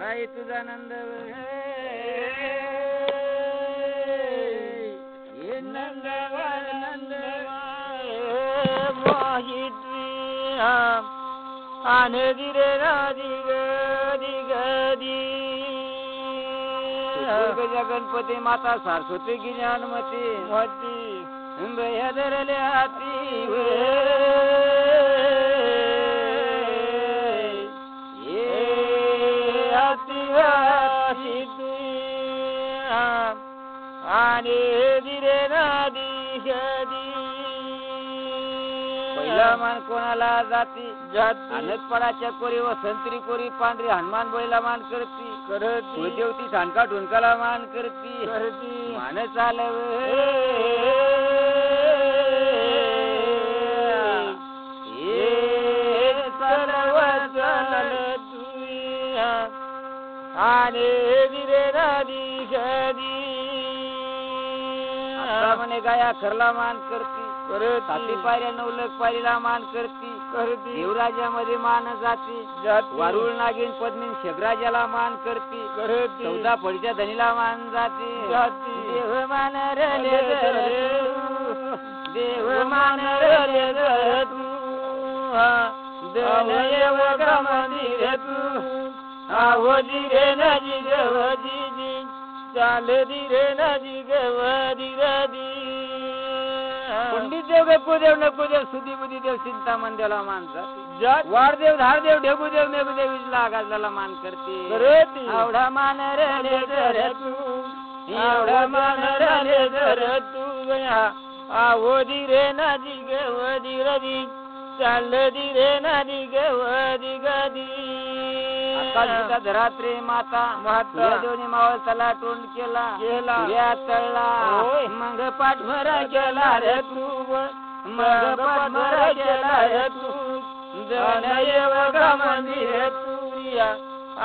काय तुझा नंद हे नंदवार मोहित्री आने दिरे राधी गदी गदी गणपती माता सरस्वती ज्ञानमती मती धरले हाती आणि दिरे नादी गदी पहिला मान कोणाला जाती अनेक पडाच्या कोरी व संत्री कोरी पांढरी हनुमान बैला मान करती कुलदेवती ठाणका ढुंकाला मान करती मान चालव आणि दिरे नादी गदी म्हणे गाया खरला मान करती साती पायऱ्या नवलक पायरीला मान करती देवराजामध्ये मान जाती वारुळ नागिन पद्मीन शेगराजाला मान करती 14 फळीच्या धनीला मान जाती देव मान रे देव मान रे तू देव मंदिर तू आवजी रे नजी गवजी चाल दिरे नजी गवदी रदी पंडित देव गपुदेव नकुदेव सुधी बुधी देव चिंता मंदिराला मान जाती वारदेव धारदेव ढेगुदेव मेघुदेव विजला गाजला मान करते आवडा मान रे धर तू आवडा मान रे धर तू गया आवजी रे नजी गवदी रदी चाल दिरे नजी गवदी गदी कालचा धरात्रे माता देवनी मावळ तला तोंड केला या तळला मग पाठभरा केला रे तू मग पाठभरा केला रे तू जनयव मंदिर तुरिया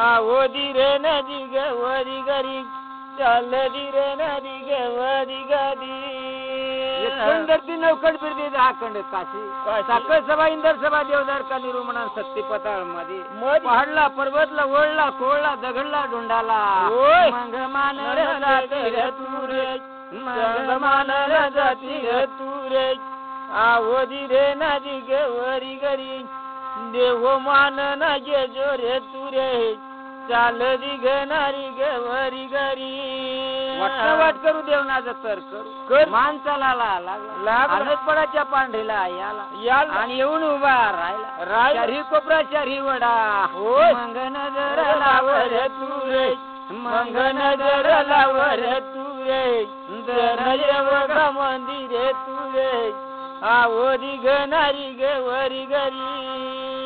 आवो दिरे नदी गवरी गरी चाल दिरे नदी गवरी गदी एकंदरती नौकड बिरदी आखंड काशी साखर सभा इंदर सभा देवदार का निरुमणा सत्ती पताळ मध्ये पहाडला पर्वतला ओळला कोळला दगडला ढोंडाला मंग मान जाती रे तू रे मंग मान जाती रे तू रे आवो दिरे नदी गवरी गरी देव मान न गे जो रे तू रे चाल दिघणारी गवरी गरी वाट करू देवनाचं तर कर माणसाला लागला पडाच्या पांढरीला याला आणि येऊन उभा राहिला चारी कोपरा चारी वडा मंग नजर लावर तू रे मंग नजर लावर तू रे देव मंदिरे तू रे आवो दिघणारी गवरी गरी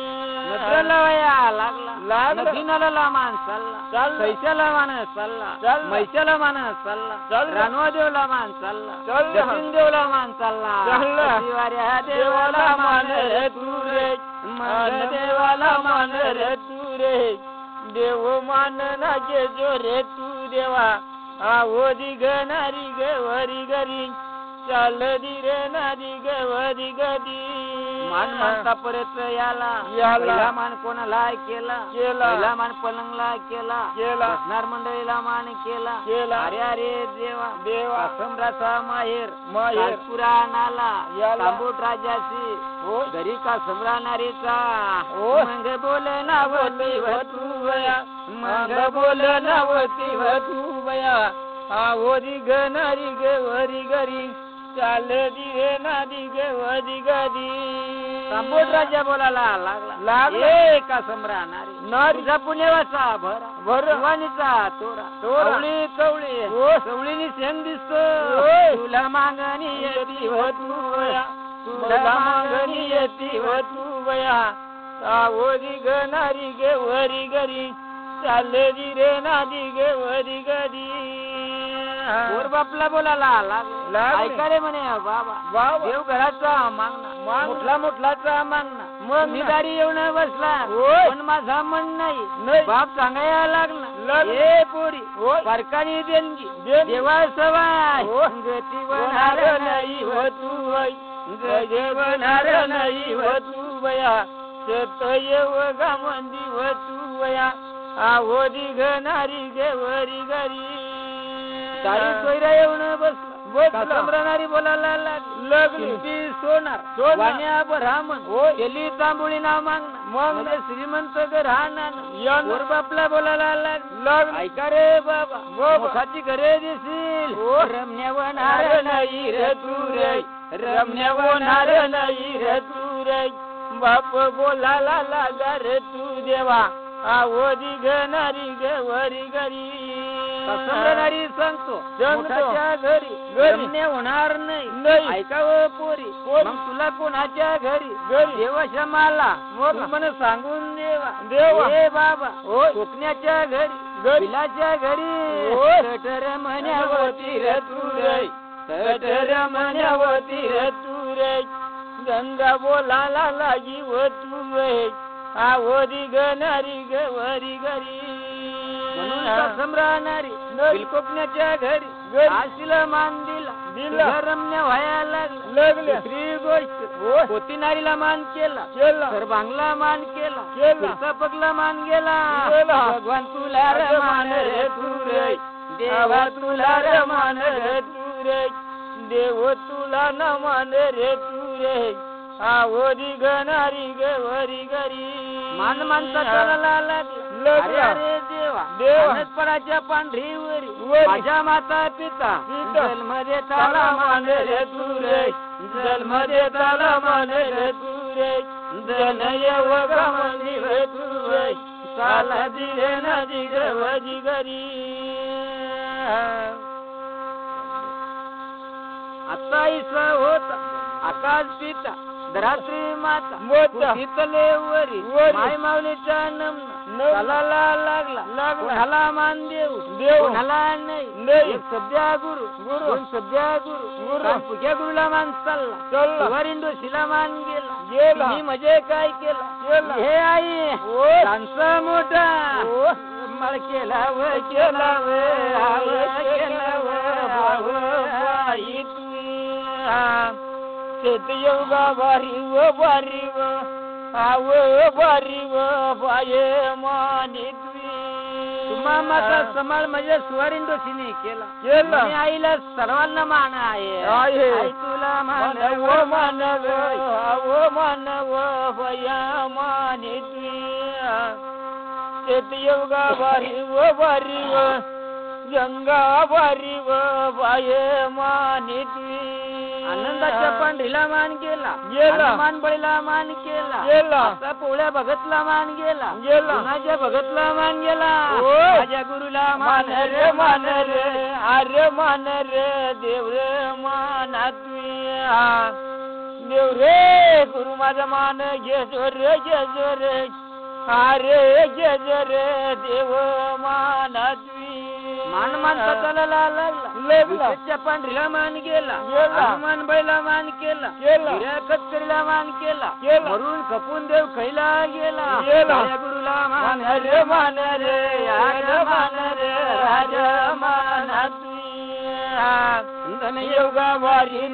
लागला नदीनाला मान चालला कैशाला मान चालला मैशाला मान चालला रानवा देवला मान चालला दक्षिण देवला मान चालला शिवाऱ्या देवाला मान रे तू रे मान देवाला मान रे तू रे देव मान ना गे जो रे तू देवा आवो दिघणारी गवरी गरी चाल दिरे नदी गवदी गदी मान म्हणता परत याला पहिला मान कोणाला केला पहिला मान पलंगला केला बसणार मंडळीला मान केला अरे अरे देवा सम्राचा माहेर पुराणाला तांबूट राजाशी घरी का सम्रा नारीचा मंग बोल नावती वतुवया मंग बोल नावती वतुवया आवो दिघणारी गवरी गरी चाल दिरे नदी गवदी गदी तांबूट राजा बोलायला लागला का सम्रा नारी पुण्यावाचा भरवानीचा तोरा कवळी कवळीनी शेंग दिसतो तुला मागणी येती वतुवया तुला मागणी येती वतुवया आवो दिघणारी गवरी गरी चाल दिरे नदी गवदी गदी वर बापला बोलायला लागला ऐकाले म्हणे बाबा देव घराचा मागणा मोठलाचा मागणा मग मी गाडी येऊन बसला पण माझा मन नाही बाप सांगायला लागला हे पोरी परकानी देणगी देवा सवाय गती होणार नाही वतू गजे होणार नाही वतू बया सत येव गा मंदी वतू बया आवधी घनारी गे वरी घरी तारी सोयरा येऊन बसला कासमराणारी बोलायला लागली सोनार वाण्या ब्राह्मण केली तांबुळी ना मागणं मग श्रीमंत राहणार बापला बोलायला लागला ऐका रे बाबा मुखाची घरे दिसील रमण्या होणार नाही रे तू रे रमण्या होणार नाही रे तू रे बाप बोलायला लागा रे तू देवा आवधी घनारी गे वरी घरी समजणारी सांगतो मोठाच्या घरी रमण्या होणार नाही ऐकावं पोरी मग तुला कोणाच्या घरी देवाच्या माला म्हण सांगून देवा हे बाबा कोकण्याच्या घरी बिलाच्या घरी सटर म्हण्यावती रे तू रे सटर म्हण्यावती रे तू रे गंगा बोलायला लागी व तू रे आवधी घनारी गे वरी घरी म्हणून समराणारी कोकण्याच्या घरी आशीला मान दिला रमण्या व्हायला लागले दुसरी गोष्ट पोती नारीला मान केला तर बांगला मान केला पगला मान गेला भगवान तुला रमान रे तू रे देवा तुला रमान रे तू रे देव तुला न मान रे तू रे आवधी घनारी गे वरी घरी मान मानता चालायला लागला रे देवा पराच्या पांढरीवरी माझ्या माता पिता जन्मदे ताला मान रे तू रे जन्मदे ताला मान रे तू रे जनय वगमनी रे तू रे साला दिरे नदी गवजी घरी आता इसा होता आकाश पिता धरात्री माता तिथले वरी माय माऊलीच्या नमना चालायला लागला कोणाला मान देऊ कोणाला नाही एक सध्या गुरु सध्या गुरु पुढ्या गुरुला मान चालला वरिंडोशीला मान गेला मी म्हणजे काय केला हे आई डान्स मोठा मळ केला व केला भाव बाई तू शेत योगा बारी व आव बारी व पाये मानी तुम्हा माता समाळ म्हणजे सुवारिंडोशीने केला आईला सर्वांना मान आहे आई तुला मानव भया मानी शेत योगा बारी व गंगा बारी व पाये मानी आनंदाच्या पांढरीला मान गेला मान बळीला मान केला आता पोळ्या भगतला मान गेला कुणाच्या भगतला मान गेला माझ्या गुरुला मान रे अरे मान रे देव रे माना देव रे गुरु माझा मान घेजो रे अरे घेजो रे देव माना मान मानता चालायला लागला पांढरीला मान गेला मान बैला मान केला कचकरीला मान केला वरून खपून देव खैला गेला गुरुला मान रे राजा माना धन योगा वारी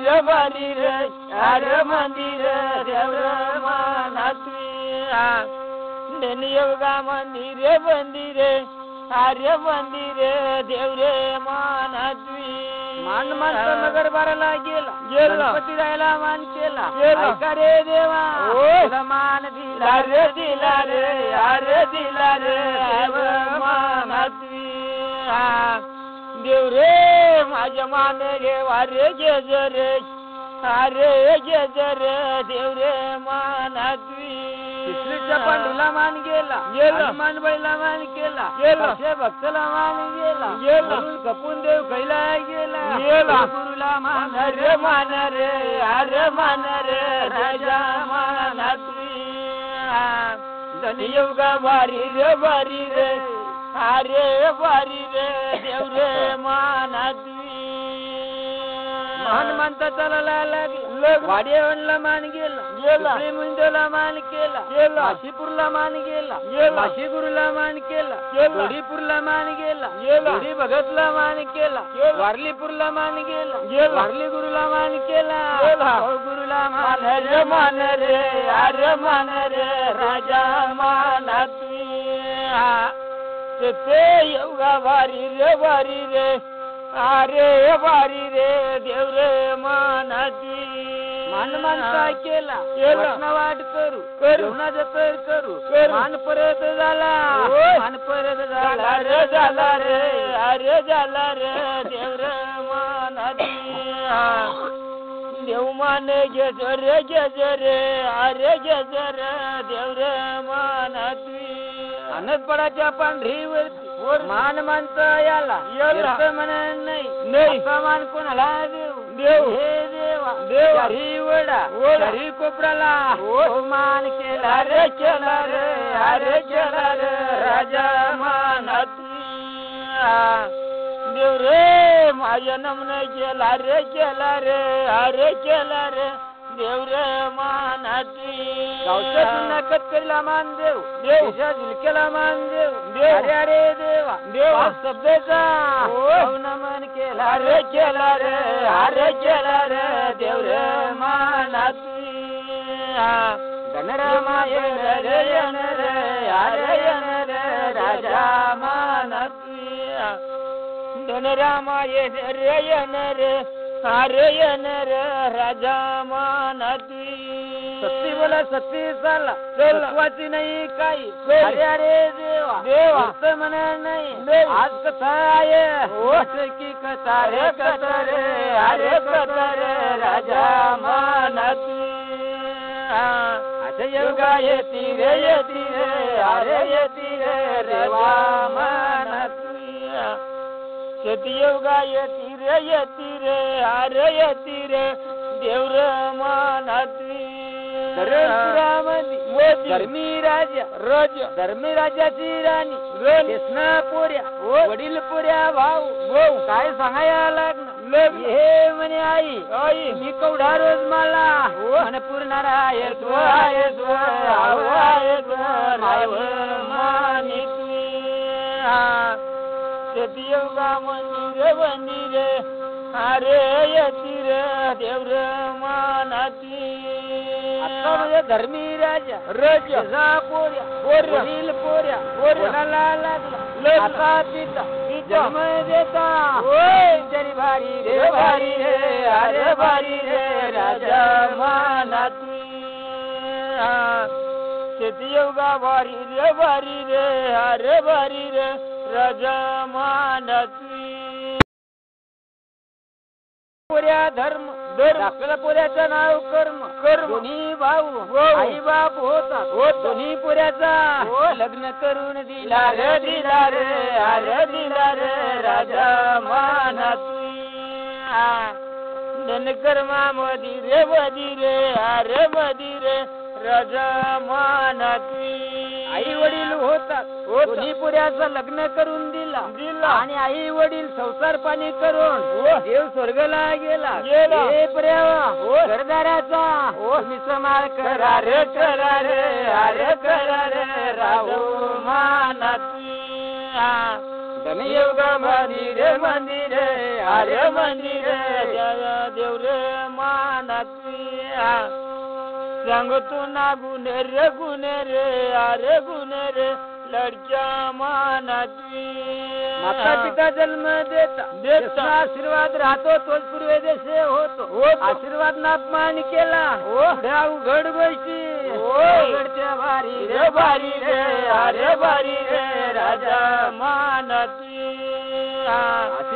रे अरे मंदिर देव माना धन योगा मंदिर आर्य मंदिर देव रे माना मान मानता नगर बाराला गेला गणपती रायला मान केला ऐका रे देवा तुला मान दिला रे अरे दिला रे माना देव रे माझ्या मान रे वारे गेज रे अरे गेज रे देव रे माना तिसरीच्या पांडूला मान गेला मान बैला मान केला भक्तला मान गेला कपून देव कैला गेला गुरुला मान रे अरे मान रे राजा माना धनयोगा बारी रे अरे बारी रे देव रे माना मान मानता चालायला लागला वाडेवणला मान गेला मुंजला मान केला काशीपूरला मान गेला काशी गुरुला मान केला गडीपूरला मान गेला गडी भगतला मान केला वारलीपूरला मान गेला वारली गुरुला मान केला गुरुला मान रे अरे मान रे राजा माना ते योगा भारी रे अरे भारी रे देव रे मानाची मान मानता केला वाट करू जेवणाचं तर करू मान परत झाला मान परत झाला रे अरे झाला रे देव रे मानाची देव मान घेज रे अरे घेज रे देव रे मानाची अनदपडाच्या पांढरीवरती मान मानता याला म्हणा नाही मान कोणाला देव हे देवा हरी वडा हरी कोपराला मान केला रे अरे केला रे राजा मानाची देव रे माझ्या नमने केला रे अरे केला रे देव रे मानाची गावच्या सुन्नाकत केला मान देव देवच्या झुलकेला मान देव अरे देवा सभ्यचा नमन केला रे अरे केला रे देव रे मानाची गणरामाय रे अरे राजा मानाची गणरामाय रे अरे राजा मानाची सत्ती बोला सत्ती चालला सत्वाची नाही काही अरे देवा म्हणा नाही आज कथा आहे की कथा रे अरे कथा रे राजा मानाची आता योगा येती रे अरे येती रे रेवा मानाची सतयोगा येती रे अरे येती रे देव रे मानाची धर्मी राजाची राणी कृष्णा पोऱ्या वडील पोऱ्या भाऊ काय सांगायला लागणार हे म्हणे आई मी कवडा रोज मला मन पूर्णारा सतयोगा मंदिर अरे येती रे देव रे मानाची धर्मी राजा पोऱ्या वडील पोऱ्या कोणाला लागला आता पिता जन्म देता तरी भारी रे अरे भारी रे राजा मानाची सतयोगा भारी रे अरे भारी रे राजा मानाची पोऱ्या धर्म आपल्या पोऱ्याचं नाव कर्म दोन्ही भाऊ आई बाप होता दोन्ही पोऱ्याचा लग्न करून दिला रे अरे दिला रे राजा मानाची धनकर्मा मधी रे अरे मधी रे राजा मानाची आई वडील होतात दोन्ही पोऱ्याचं लग्न करून दिला आणि आई वडील संसार पाणी करून देव स्वर्गाला गेला हे पर्यावा घरदाराचा तुम्ही समार करा रे अरे करा रे राहू मानाची धनयोगा मंदिर अरे मंदिर देव रे मानाची सांगतो ना गुन्हे रे अरे गुन्हे रे लडक्या मानाची माता पिता जन्म देता आशीर्वाद राहतो तोच पूर्वे देश होतो आशीर्वाद ना अपमान केला उघड गोष्टी उघडच्या भारी रे अरे भारी रे राजा मानाची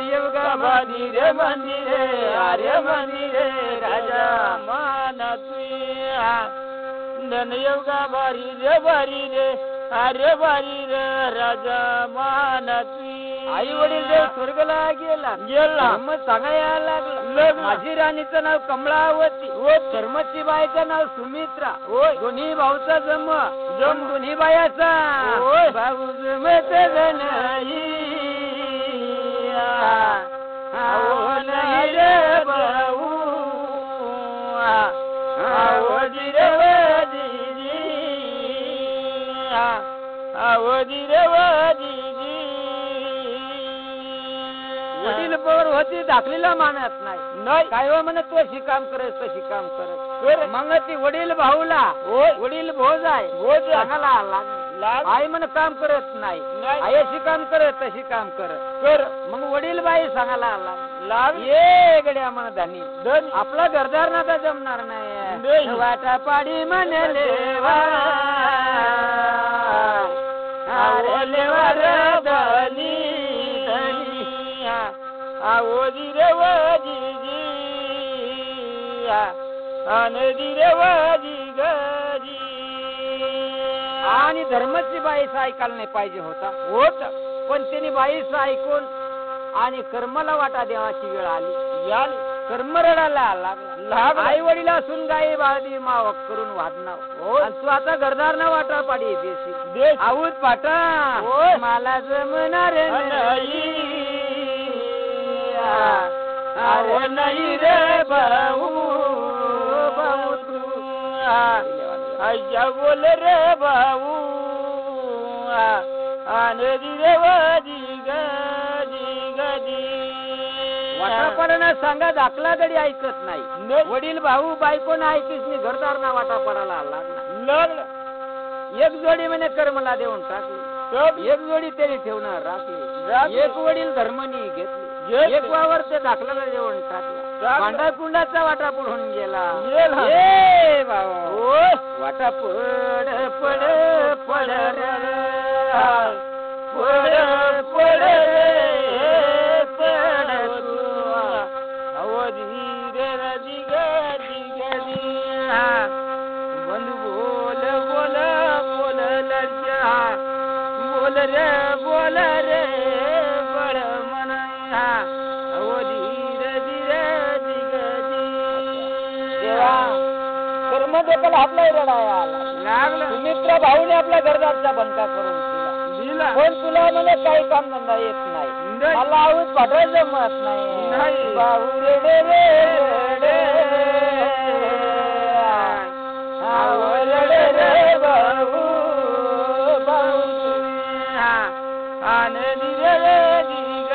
योगा मंदिर अरे मंदिर राजा मानाची धनयोगा भारी रे अरे भारी रे राजा मानाची आई वडील देव स्वर्गाला गेला मग सांगायला लागलं माझी राणीचं नाव कमळावती धर्माची बाईचं नाव सुमित्रा दोन्ही भाऊचा जम दोन्ही बायाचा भाऊ जमत नाही रे भाऊ वडील पोर होती दाखलीला मानत नाही काय म्हणत तू अशी काम करत तशी काम करत मग ती वडील भाऊला वडील भोज आहे सांगायला आई म्हण काम करत नाही आई अशी काम करत तशी काम कर मग वडील बाई सांगायला आला ये गड्या म्हण धनी आपला घरदार नाता जमणार नाही वाटा पाडी म्हणले आणि धर्माची बाईच ऐकायला नाही पाहिजे होत पण त्यांनी बाईच ऐकून आणि कर्माला वाटा देवाची वेळ आली कर्म रडायला लागला आई वडील असून गाई बाळदी माव करून वादनाव तू आता घरदार ना वाटा पाडी देशी आऊत पाटा मला जमणार नाही रे भाऊ भाऊ तू आजा बोल रे भाऊ आनदी रे वादी गदी गदी वाटापडाना सांगा दाखला तरी ऐकत नाही वडील भाऊ बायको ना ऐकीस मी घरदार ना वाटा पडायला लागला एक जोडी म्हणे कर्मला देऊन टाकली एक जोडी त्याने ठेवणार राखली एक वडील धर्मनी घेतली एक वावर ते दाखला देऊन टाकला भांडा कुंडाचा वाटा पडून गेला ए भाऊ वाटा पड पड पड पड पड पड अवधीर दिग दिग बंधू बोल बोल बोल लड्या बोल रे बळ मना अवधीर धीर दिग कर्म देखील आपला रडाया लागला सुमित्रा भाऊने आपल्या घरदारचा बंका करून दिला पण तुला मला काही काम धंदा येत नाही मला आऊत पाठवा जमत नाही भाऊ रे रे भाऊ भाऊ आनंदी रे दिग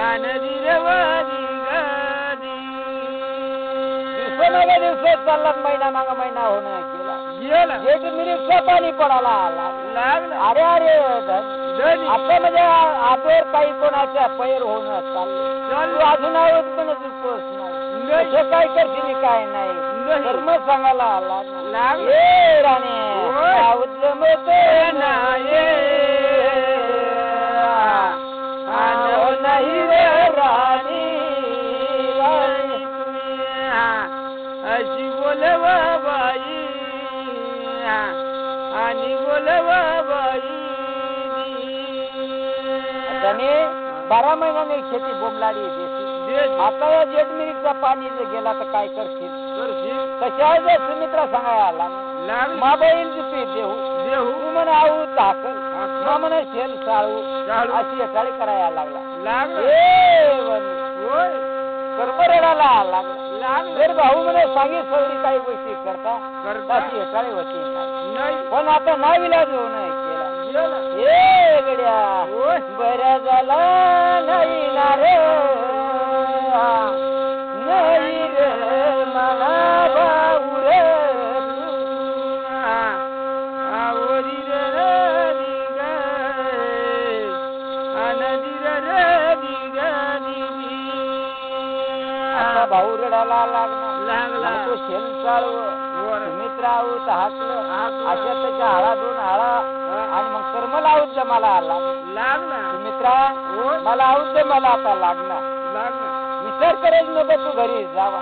आनंदी रे दिवस चालला महिना माग महिना होणं गेला एक मिनिटचा पाणी पडायला लागला अरे आता म्हणजे आजवर काही कोणाच्या पैर होणं चाललं अजून आवड पण पोच नाही काय करशील काय नाही धर्म सांगायला लागला राणे नाही रे राणी अशी बोलवा बाई आणि बोलवा बाई 12 महिन्याने शेती बोंबलाडी आता या जेठ मिनिटचा पाणी जर गेला तर काय करशील कशा सुमित्रा सांगायला मा बहीण पी देऊ तू म्हणे आऊ ताकल मा म्हणे शेल साळू अशी एकाळी करायला लागला कर्म रडायला लागला भाऊ म्हणे सांगी सगळी काही गोष्टी करता अशी एकाळी होती पण आता नाविलाज होऊ नये केला हे गड्या बऱ्या झाला नाही ना रे नाही रे मला भाऊ रे आवरी रे दिग आनंदी रे दिग आता भाऊ रडायला लागला तो शेण चालव सुमित्रा आऊत हाकलं अशा त्याच्या हाळा दोन हाळा आणि मग कर्म लावूत जे मला लागला सुमित्रा मला आऊत जे मला आता लागणार विचार करेल नको तू घरी जावा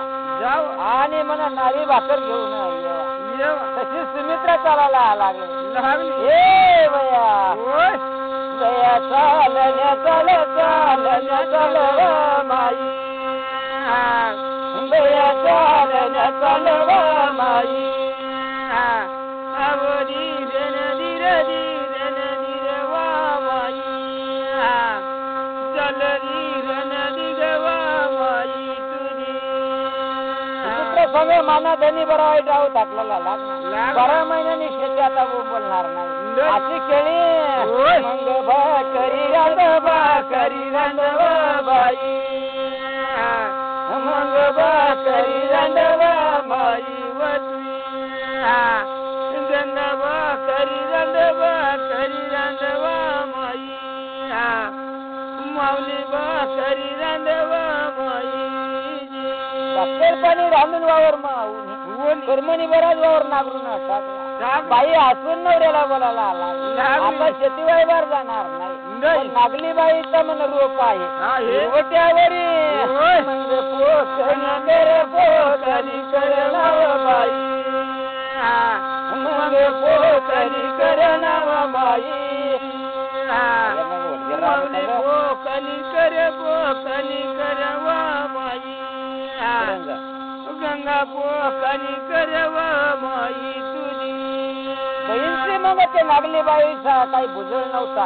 आणि म्हणा नारी भाकर घेऊन येवा तशी सुमित्रा चालायला लागली हे बया बया चालण्या चाल माई बया चालण्या चाल माई आवडी सगळे माना धनी बरा वाईट राहू टाकलेला लागणार 12 महिन्यांनी शेती आता बोलणार नाही अशी केली मंग भाकरी रांधवा बाई मंग भाकरी रांधवा बाई वतवी करी रांडवा माई माऊली बा करी रांडवा माई पाणी रांधून वावर माऊन कर्मणी बराच वावर नागरून टाकला बाई हसून नवऱ्याला बोलायला आला आता शेतीवाईवर जाणार नाही नागली बाईचा मन रूप आहे रोट्यावरी म्हणजे पोकली करणाव बाई म्हणजे पोकली करणाव बाई पोकली करवा माई गंगा पोकली करवा माई तुझी बहीणची मग ते नागली बाईचा काही बुजळ नव्हता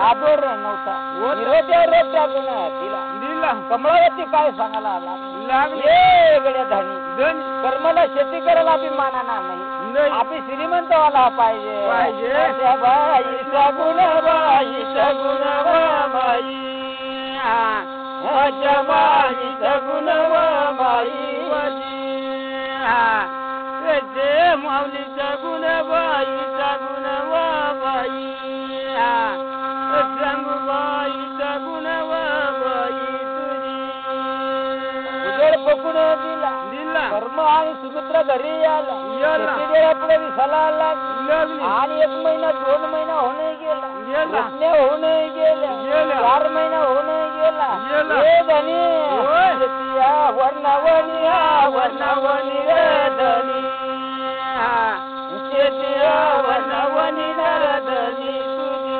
आदर नव्हता रोट्यावर रोट टाकून दिला कमळावरती काय सांगायला लागले गड्या धानी कर्माला शेती करायला अभिमानाना नाही आपली श्रीमंत व्हायला पाहिजे बाईचा गुणबाईचा गुणबाई बाईचा गुणबाई जे माऊलीचा गुणबाईचा गुणबाई रंगबाईचा गुणबाई तुझी उजळ पकून दिला कर्म आणि सुमित्रा घरी आला पुढे दिसायला लागली आणि 1 महिना 2 महिना होणे गेला होणे गेल्या 4 महिना होणे गेला वर्णावणी धनी शेतिया वर्णावणी धनी तुझी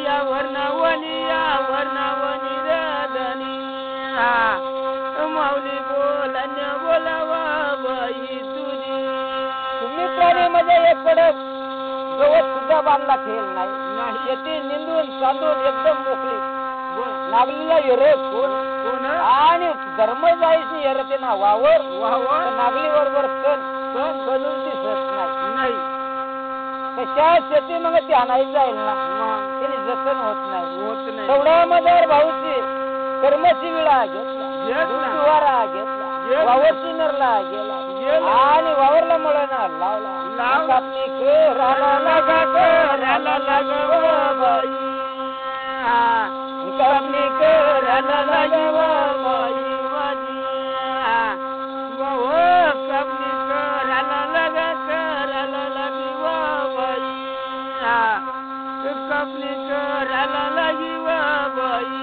या वर्णावणी धनी माऊली बोलावा बाई तुझी सुमित्राने म्हणजे एक कडक गवत सुद्धा बांधला खेळ नाही शेती निंदून चांदून एकदम मोकळी नागलीला येरे कोण आणि धर्म जायची येरते ना वावर नागली बरोबर सण कधून दिसत नाही कशा शेती मग ती आणायची जाईल ना त्याने जतन होत नाही तेवढ्या मध्ये भाऊची कर्माची विळा घेतला घेतला वावरची नरला गेला आणि वावरला मळणा लावला कापणी करायला बाई कापणी करायला बाई माझी कापणी करायला लागी बाई कापणी करायला लागी बाई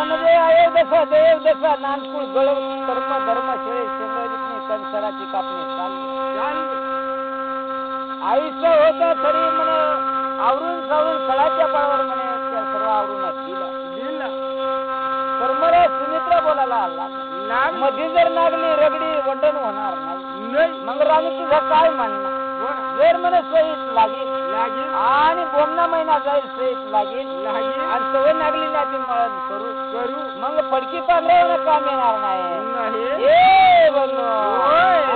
मध्ये आहे दसा देव दसा नानकुळ गळव कर्म धर्म शेळे शेंगरीतनी संसाराची कापणी चालली आईचं होता तरी म्हणे आवरून सावरून कळाच्या पाळावर म्हणे त्या सर्व आवरून दिला कर्मरा सुमित्रा बोलायला आला मध्ये जर नागली रगडी वंडण होणार नाही मग राणी तुझं काय म्हणणं जर म्हणे सहीत लागेल आणि 2 महिना जाईल सहीत लागेल आणि सवय नागली नाही मळण करू मग फडकी पांढऱ्यावर काम येणार नाही ए बोलो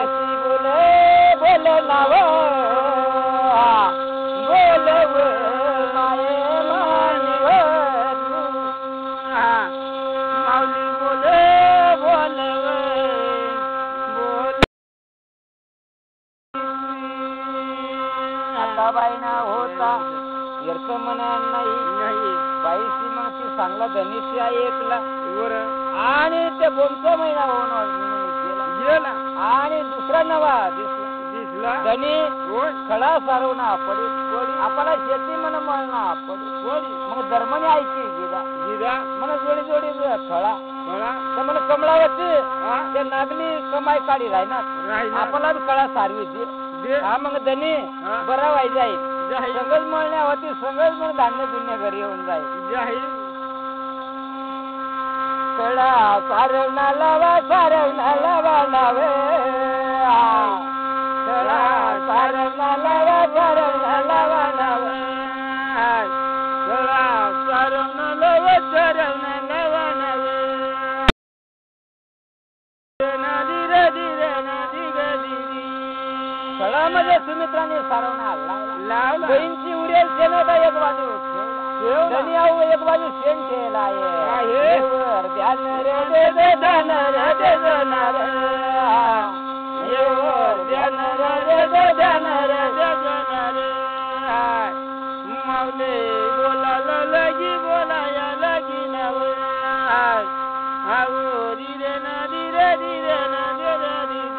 अशी बोल नाव बोलव माये मानिव माऊली बोलव आता बाईना होता व्यर्थ म्हणा नाही बाईशी मग ती चांगला धनीशी ऐकला आणि ते 2 महिना होऊन गेला आणि दुसरा नवा दिसला धनी खळा सारवणा पडी आपल्याला शेती म्हण मळणा पडी मग धर्मने ऐकी गिदा म्हण जोडी खळा तर म्हण कमळावरती ते नागली कमाई काढी राहणार आपल्याला खळा सारवी दे मग धनी बरा व्हाय जाईल सगळं मळण्यावरती सगळं मग धान्य दुन्या घरी येऊन जाईल खळा सारवणा लावा नावे खळा सारवणा लावा नावे खळा सारवणा लावा नावे खळामध्ये सुमित्राने सारवणा लावला बहीणची उरेल शेण होता एक बाजू धनी आऊ एक बाजू शेण ठेवला आहे ध्यान रे दे धन रे दे ध्यान रे नर माऊले बोलायला लगी बोलाया लगी नाव आओ धीरे ना धीरे धीरे ना धीरे धीरे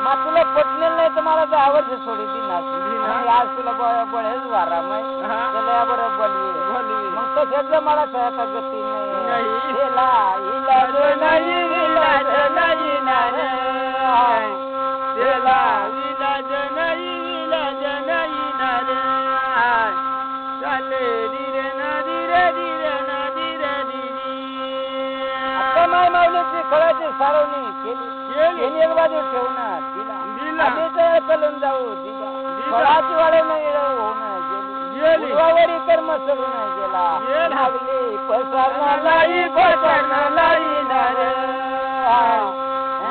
मा तुला पटलेलं नाही तर मला तर आवडते सोडी ती नाचली आज तुला बळेच वारा माय त्याला बरं बोलवी मग तसेच मला सहता गती नाही हिला इलाज नाही इलाज नाही नारे हिला इलाज नाही इलाज नाही नारे चाले धीरे ना धीरे धीरे ना धीरे धीरे आता माय माऊलीची खळाची सारवणी केली एक बाजू ठेवणार दिला कलून जाऊ दिला फळाची वाढवणं होणं गेली कर्म सगून गेला लागली पसरणालाई पसरणालाई नारे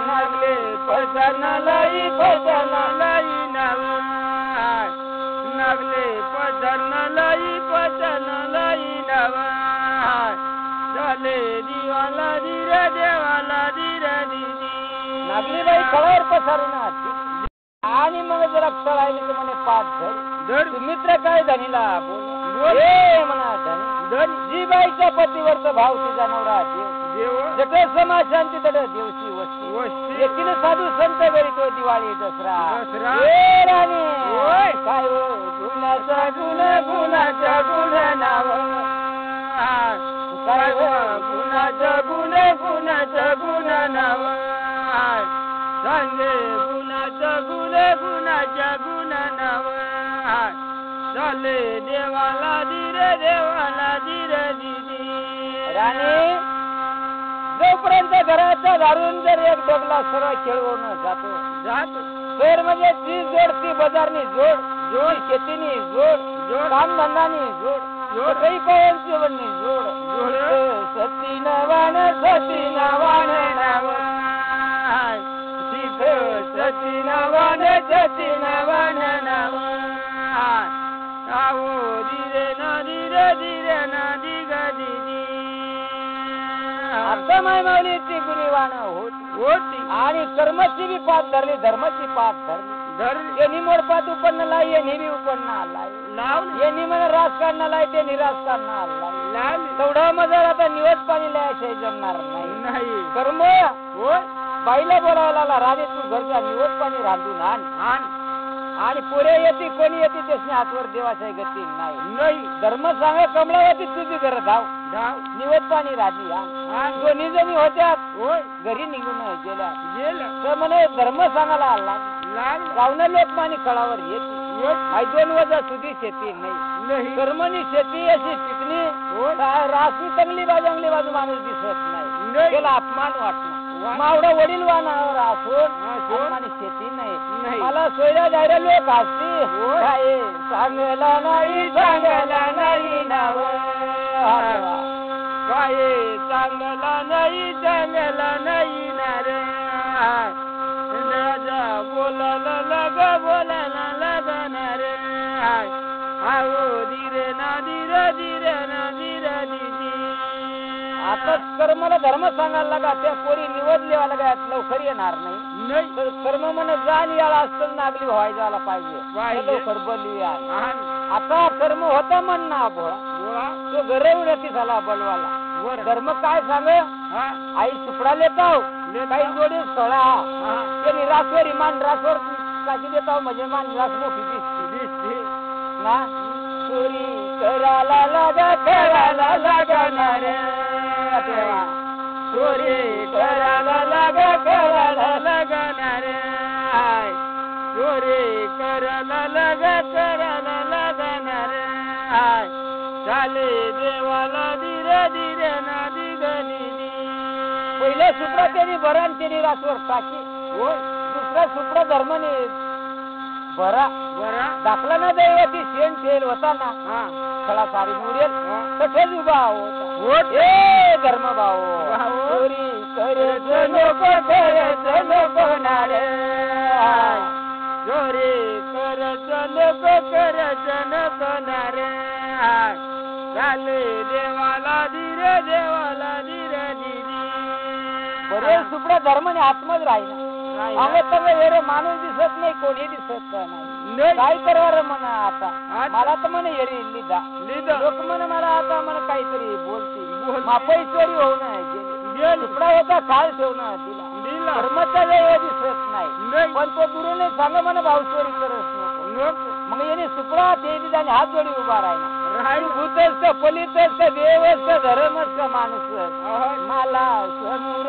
लागले पसरणालाई पसरणालाई नाव लागले पसरणालाई पसरणालाई नाव झाले दिवाला धीरे देवाला धीरे दिदी नागली बाई कळावर पसरणार आणि मग जरा चढायली तर म्हणे पाच धर मित्र काय धनीला बोल म्हणा धनी जी बाईच्या पतीवरचा भाव तिचा नवरा देव जटे समाज शांती तट देवची वस्ती एकीने साधू संत घरी तो दिवाळी दसरा राणी काय गुणाचा गुण गुणाचा गुण नाव काय गुणाचा गुण गुणाचा गुण नाव सांगे गुणाचा गुण गुणाचा गुण नाव चाले देवाला धीरे दिदी राणी जोपर्यंत घराचा दारून जर एक डोकला सरळ खेळवून जातो फेर म्हणजे ती जोड ती बाजारनी जोड शेतीनी जोड काम धंदानी जोड काही कोणची बनणी जोड सती नवान नाव सती नवान नाव आओ धीरे ना दिगा दिदी आता माय माऊलीची गुरुवाण होती आणि कर्माची बी पाठ धरली धर्माची पाठ धरली यांनी मोडपात उपन्न लाई यांनी बी उपन्न लावली यांनी मला राजकारण लाई ते राजकारण लावली तेवढा मजा आता निवड पाणी लायचे जमणार नाही कर्म बाईला बोलावला राजे तू घरचा निवड पाणी रांधून आण आणि पुरे येते कोणी येते त्यासने हातवर देवाच्या गती नाही धर्म सांगा कमलावती तुझी घर धाव निवड पाणी राधी दोन्ही जणी होत्या घरी निघून गेल्या तर म्हणे धर्म सांगायला आला गावना लोक पाणी कळावर येते 2 वजा सुधी शेती नाही कर्मनी शेती अशी शिकणी रासनी चांगली बाजू माणूस दिसत नाही त्याला अपमान वाटणार मावडा वडील वानावर असून आणि शेती नाही मला सोयऱ्या जायला लोक असते काय सांगायला नाही नाव काय चांगला नाही नारे राजा बोलायला लागणार आओ धीरे ना धीरे दिदी आता कर्माला धर्म सांगायला लागा त्या पोरी निवडलेवा लागा लवकर येणार नाही कर्म म्हण जाण याला असतं नागली व्हायला पाहिजे लवकर बली आता कर्म होता म्हण ना भोळा तो गरवून येते झाला बलवाला धर्म काय सांग आई सुपडा लेताव काही जोडी स्थळा ते निरासवर इमान रासवर काशी देताव म्हणजे मान रास मोठी दिसते ना चोरी करायला लागणार चोरी करायला लागणार चोरी करायला लागणार चाले देवाला धीरे ना दिगनी पहिल्या सुपडा त्यांनी भरा त्यांनी रासवर टाकी दुसरा सुपडा धर्मने भरा दाखला ना दैवती शेण ठेल होता ना खळा सारी मुडेल तसेच उभा होता धर्म भाऊ चोरी करायचं नको नारे चोरी करायचं नको नारे चाले देवाला धीरे दिदी बरे सुपडा धर्मने आत्मज राहिला आम्हाला तर एवढे माणूस दिसत नाही, कोणी दिसत नाही. काय करावं म्हणा आता मला तर म्हणे एरी लिदा लोक म्हणे मला आता मला काहीतरी बोलते मापेश्वरी होऊन तुकडा होता खाल ठेवणं दिला कर्मचा देव दिसत नाही, पण तो गुरुने सांग म्हणे भावस्वरी करत नको. मग याने सुपडा ते आणि हात जोडी उभा राहिला. भूतच पलितच देवच धर्मच माणूस मला समोर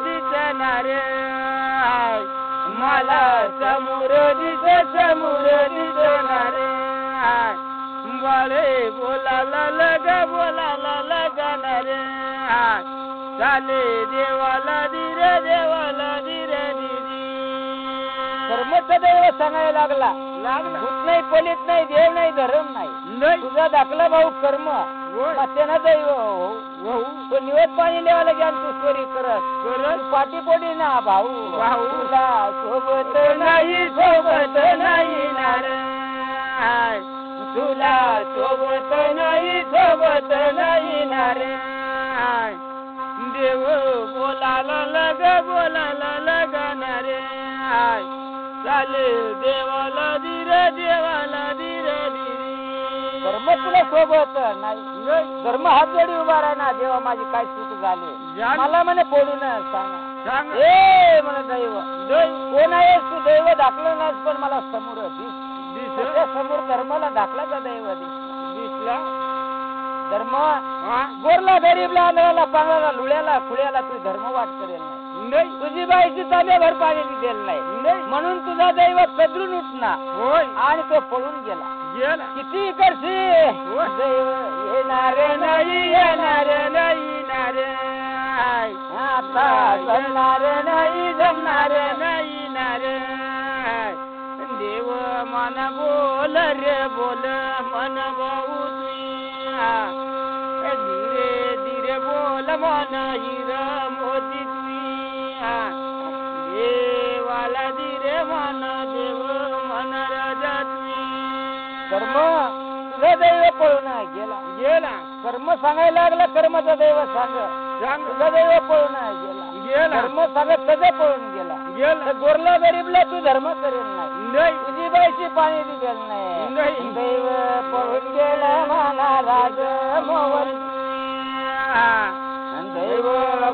दिसणार, मला समोर दिसणार. बाळे बोलायला लगणार, चाले देवाला दिरे दिरी. कर्मचा देव सांगायला लागला भूत नाही पलित नाही देव नाही धर्म नाही, तुझा दाखला भाऊ कर्म त्यानं दैव तो निवत पाणी लिहायला ज्ञान तू स्वरी करत पाठीपोटी ना भाऊ तुला सोबत नाही नार, तुला सोबत नाही नार. देव बोलायला लगणार, चाले देवाला दिरे धर्म तुला सोबत नाही, धर्म हात जोडी उभा राह ना. देवा माझी काय चूक झाली मला म्हणे फोडून सांग. ए म्हणे दैव कोण आहे तू दैव दाखलं नाहीस, पण मला समोर दिस समोर धर्माला दाखला दैव दिसला. धर्म गोरला गरीबला आंधळाला पांगळाला लुळ्याला खुळ्याला तू धर्म वाट करेल नाही, तुझी बाईची ताब्याभर पाणी दिलेल नाही, म्हणून तुझा दैव कदरून उठना आणि तो पळून गेला. किती करशी दैव येणार नाही आता जमणार नाही. देव मन बोल रे बोल मन भाऊ धीरे बोल मन हिरा मोती देवाला धीरे मन देव मन राजा कर्म तुझा दैव पळून गेला. कर्म सांगायला लागला कर्माचा दैव सांग तुझा दैव पळून गेला. कर्म सांगत सगळं पळून गेला. गोरला गरीबला तू धर्म करेल नाही, तुझी बाईची पाणी दिलेल नाही. दैव पळून गेला माना राज मोहन, दैव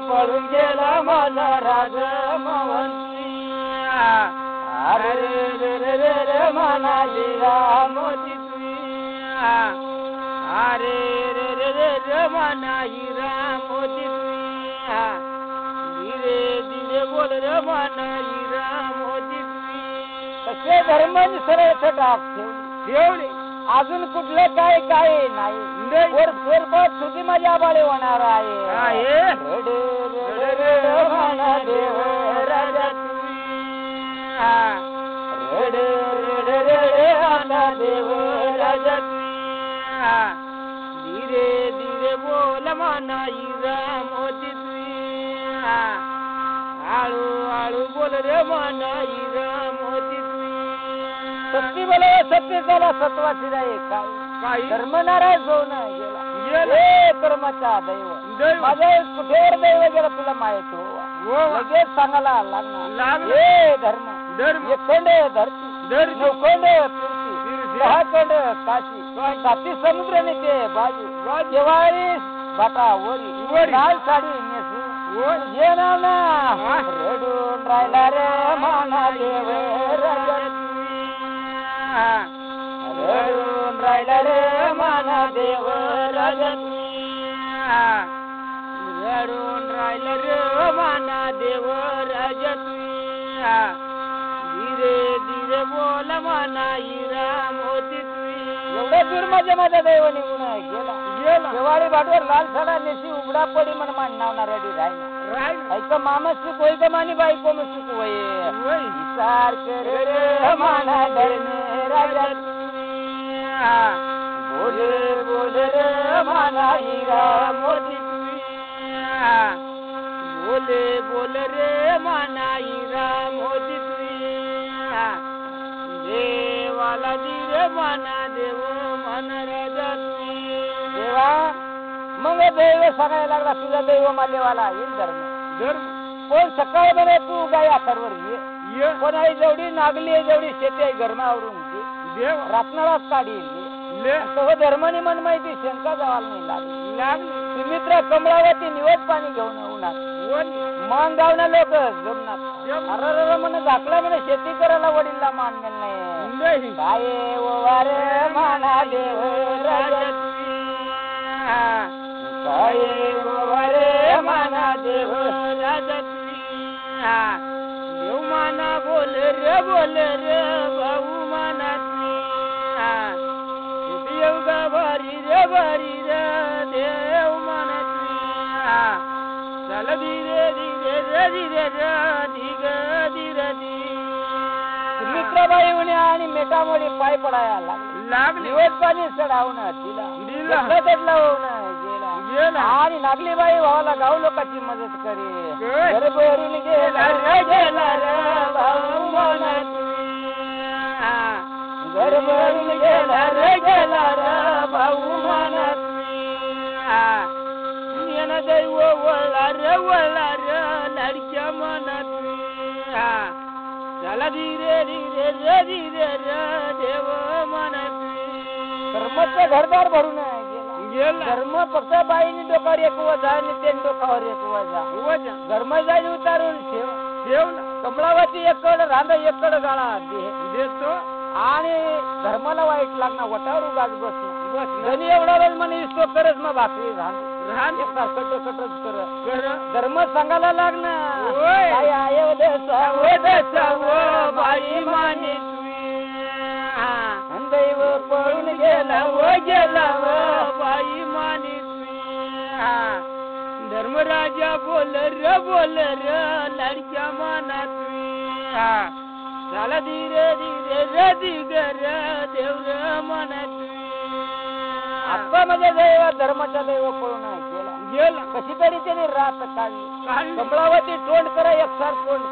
पळून गेला माना राज मोहन. अरे रे माना जिरा मोती अरे माना हिरा मोती धीरे बोल रे माना हिरा मोती. कसे धर्म सरळ टाक ठेवले अजून कुठलं काय नाही, तुझी माझ्या बाळे होणार आहे. माना देव राजा देव राजा धीरे बोल माना हिरा मोती आळू बोल रे माना हिरा मोती. सत्य बोल सत्य झाला सत्वाची राही काय धर्म नाराज होऊन गेला. कर्माचा दैव माझ्या कुठेवर दैव गेला तुला माहित हो लगेच सांगायला लागणार. हे धर्म खंड धरती नवखंड फिरती दहा खंड काशी साती समुद्र नेते बाजू जेवाळी बाटा वरी लाल साडी नेसून ये ना रडून राहिला रे माना देव रडून राहिला रे माना देव रडून राहिला रे माना देव धीरे बोल माना हिरा मोती. एवढ्या दूर माझ्या दैव निघून गेला. जेवाळी बाटवर लाल साडा नेशी उघडा पडी मन मांडणार रेडी राहिला. ऐक मामा सुख होई का मानी बायको में सुख होय विचार कर माना धर्मे राजा बोल रे माना हिरा मोती बोल रे माना हिरा मोती. देवाला दिरे माना देव मन राजा देवा. मग दैव सांगायला लागला तुझा दैव मालेवाला येईल धर्म कोण सकाळ बरे तू गाय अथर्वर ये कोण आई जेवढी नागली आहे जेवढी शेती आहे गरमावरून घे रातनाळाच काढी तो धर्मानी मन माहिती शंका जावाला नाही लागली सुमित्रा कमळावरती निवड पाणी घेऊन उन्हात मान गावना लोक जमणार अरे म्हणे झाकला म्हणे शेती करायला वडीलला मान नाही काय वारे माना देव काय वारे माना देव देव माना बोल रे भाऊ माना देव गा भारी रे देव माना चल धीरे धीरे सुमित्राबाई म्हणे आणि मेटामोडी पाय पडायला लागली निवड पाणी चढावून तिला गेला आणि नागलीबाई भावाला गाव लोकांची मदत करे घर भरून गेला घर भरून गेला भाऊ म्हणत दैव वळला रे लाडक्या म्हणत चला धीरे देव म्हणत कर्मचा घरदार भरून गेला धर्म फक्त बाईने डोक्यावर एक वजा आणि ते डोक्यावर एक वजा धर्म जाईल उतारून ठेवला कमळावरती एकड रांधा एकड गाळा देतो आणि धर्माला वाईट लागणार वटावर उगाच बस एवढा वेळ म्हणे तो करच मग भाकरी राहण कटच कर धर्म सांगायला लागणार बाई माने दैव पळून गेला बाई माने धर्मराजा बोल र लाडक्या मनात झाला धीरे देव म्हणत आता माझ्या दैव धर्माच्या दैव पळून गेला कशी तरी त्याने रात काढली कमळावरती तोंड करा एकसार तोंड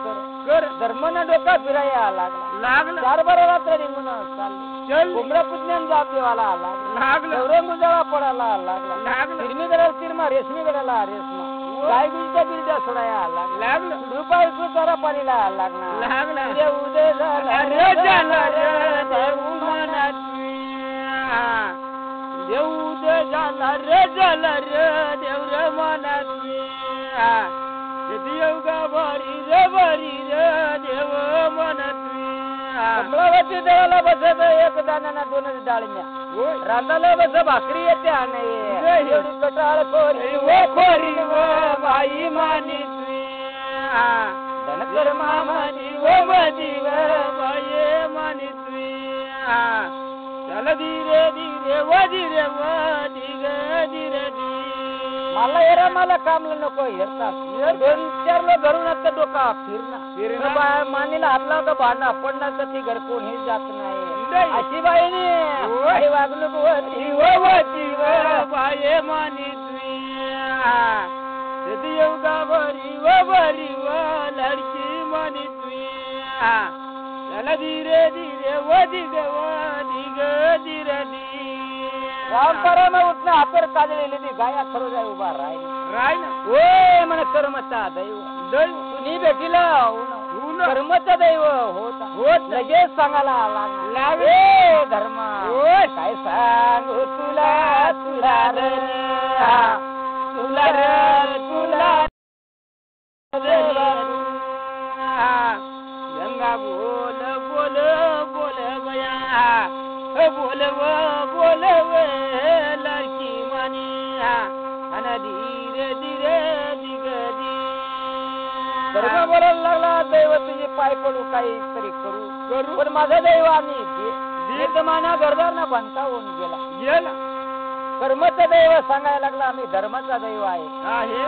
कर धर्मना डोका फिरायला लागला 4 बारा रात्र निघून चालली कोंबड्या पुतण्यान जाप देवाला लागला उजाळा पडायला लागला फिरमी गडाला फिरमा रेशमी गडाला रेशमा गायगुजीच्या बिरड्या सोडाया लागला रुपये चारा पाणीला लागणार उदय झाला देव झाला रे देव मनात देव गा भारी रे देव म्हणत कमळावरती देवाला बसत एक दाना 2 डाळीच्या रांधाला बस भाकरी येते आणि एवढी कटाळ खोरी बाई मानी धनकर मामानी बाई मानी चल धीरे मला येरा मला कामला नको हेरतात 2-4 लोक घरून आता डोका फिरणं मानीला हातला का भांडा पडणार तर ती घर कोणी जात नाही अशी बाईने वागणूक होती बाये मानी येऊ का भरी लडकी मानी चला धीरे रामपरा में उठना हातर काजलेली ती गाया खरो जाय उभा राय ना ओय मन कर्मचा दैव तुनी भेटीला कर्मचा दैव होत लगेच सांगायला लागे धर्म काय सांगू तुला गंगा बोल बया बोल लड़की मानी आणि धीरे धर्म बोलायला लागला दैव तुझे पाय पडू काही तरी करू पण माझा दैव आम्ही माना गरदार ना बनता होऊन गेला कर्मचा दैव सांगायला लागला आम्ही धर्माचा दैव आहे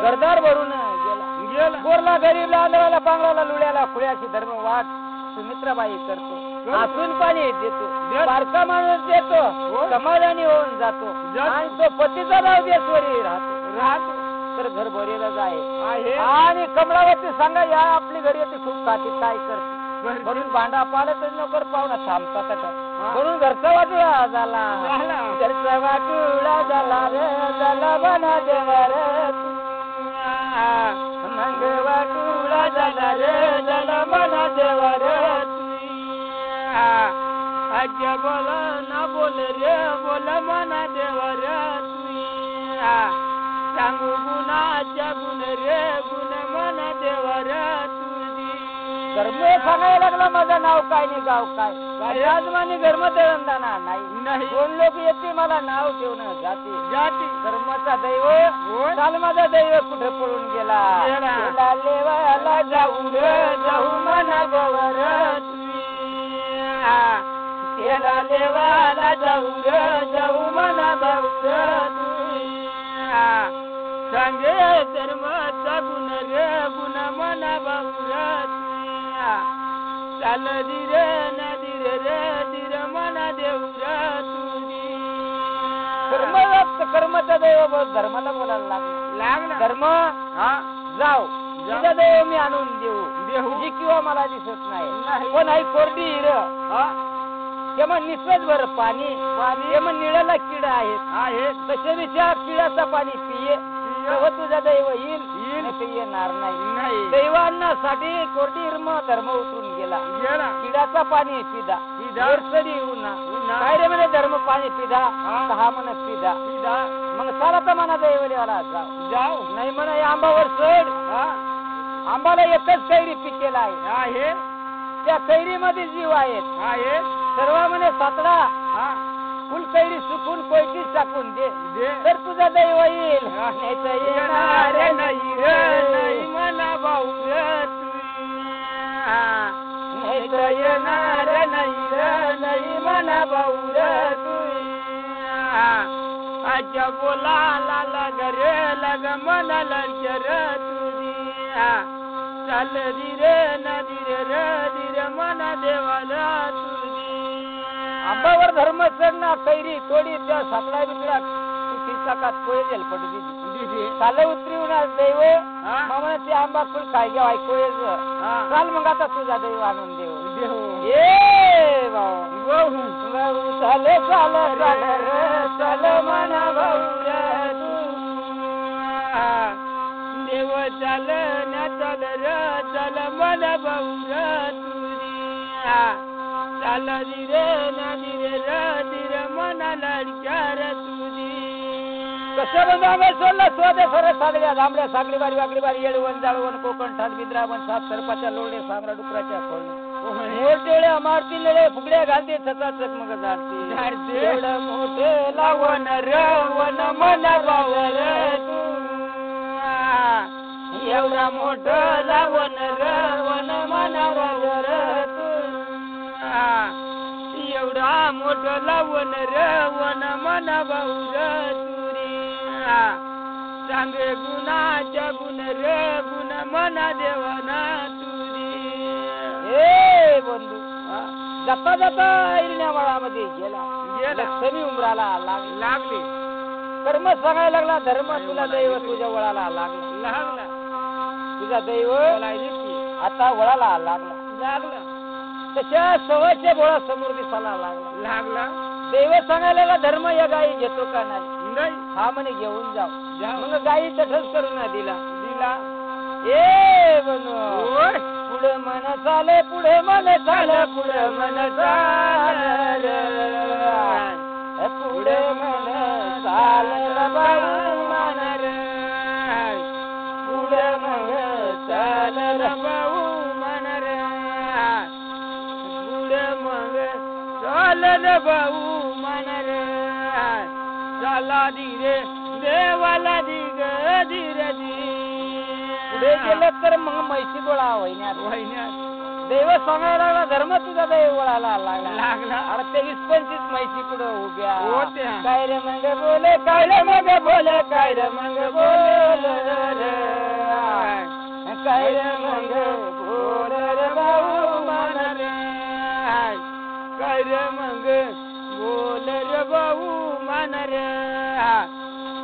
गरदार भरून गेला गोरला गरीबला आंधळाला पांगळाला लुड्याला खुळ्याची धर्म वाट सुमित्राबाई करतो आसून पाणी देतो बारका माणूस देतो समाधानी होऊन जातो आणि तो पतीचा नाव देशवरी राहतो तर घर भरेला जाय आणि कमळावरती सांगा या आपली घरी येते खूप खाती काय करते म्हणून भांडा पाडत नोकर पाहुणा थांबतात म्हणून घरचा वाटुळा झाला घरचा वाटुळा झाला बना देवर मंग वाटुळा एवढा झाला रे जल मना देवा रे अज्ञा बोल ना बोल रे बोल मना देवा रे सांगू गुणाच्या गुण रे गुण मना देवा रे धर्म सांगायला लागला माझं नाव काय नाही गाव काय राजमानी धर्म देवंदाना नाही दोन लोक येते मला नाव ठेवणं जाती जाती धर्माचा दैव काल माझा दैव कुठे पळून गेला लेवाला जाऊ जाऊ मना बवर त्याला लेवाला जाऊ जाऊ मना बवर सांगे धर्माचा गुण रे गुण मना बवर चाल धीरे न धीरे रे धीरे मना देऊरा तुझी कर्मचा दैव धर्माला बोलायला लागला धर्म जाऊ तुझा दैव मी आणून देऊ तुझी किंवा मला दिसत नाही पण आई कोरडी हिर तेव्हा निसवत बर पाणी तेव्हा निळाला किडा आहेत तसे विचार किड्याचा पाणी पिये तेव्हा तुझा दैव येईल येणार नाही दैवांसाठी कोरडी हिरम धर्म उतरून गेला किड्याचा पाणी पिदा वर्षडी काय रे म्हणे धर्म पाणी पिदा सहा म्हणे पिदा मग चला तर म्हणा दैवल्याला जाऊ नाही म्हणा आंबावर चढ आंबाला एकच कैरी पिकेला आहे त्या कैरीमध्ये जीव आहेत सर्व म्हणे सातडा फुल कैरी सुकून कोयती टाकून दे तर तुझा दैव येईल नाही म्हणा भाऊ येणार नाही म्हणा भाऊ आजा बोलाला लग रे लग मना लडकर तुझी चाल धीरे न धीरे रे धीरे मना देवाला तुझी आंबावर धर्म चढना कैरी तोडी त्या सापडा बिगडा चाकात कोयल पडली चाल उतरवून दैव मामा ते आंबा फुल काय घ्या ऐकूयच चाल मग आता तुझा दैव आणून देव ये भाऊ चाल चाल चाल चाल मना भाऊ देव चाल न चाल र चाल मना भाऊ चाल धीरे न धीरे र धीरे मना लडक्यार तुझी कशा बंदा सोडला स्वदे फरक सागड्या जांभळ्या सागडी बारी वागडी बारी येळवण जाळवण कोकण ठाण बिंद्रावन सात सरपाच्या लोडे सांगरा डुकराच्या खोल मोठे अमारती लढे फुगड्या घालते सता चकमक जाडते एवढं मोठे लावण रवण मना बावर एवढा मोठं लावण रवण मना बावर एवढा मोठं लावण रवण मना बावर सांगे गुणाच्या गुण रे गुण मना देवाना तुझी हे बंधू जाता जाता इरण्या वळामध्ये गेला लक्ष्मी उमराला लागली कर्म सांगायला लागला धर्म तुला दैव तुझ्या वळाला लागला तुझा दैव आता वळाला लागला तशा सवयच्या बोळा समोर दिसायला लागला दैव सांगायला लागला धर्म या गायी घेतो का नाही हा म्हणे घेऊन जाऊ मग गायी तठच करून दिला ए बनो पुढे मन चाले पुढे मन चाले पुढे मन चाले पुढे मन चाले बाबू मन रे पुढे मन चाले बाबू मन रे पुढे मन चाले बाबू मन रे चला धीरे देवाला दिग धीरे पुढे गेलं तर मग म्हैशी गोळा वहिन्यात देव सांगायला लागला धर्म तुझा दैव वळाला लागला अरे 23-25 म्हैशी पुढं उभ्या काय रे मग बोले काय रे मग बोले काय रे मग बोले काय रे मग बोले रे भाऊ मन रे काय रे मग बोले रे भाऊ मन रे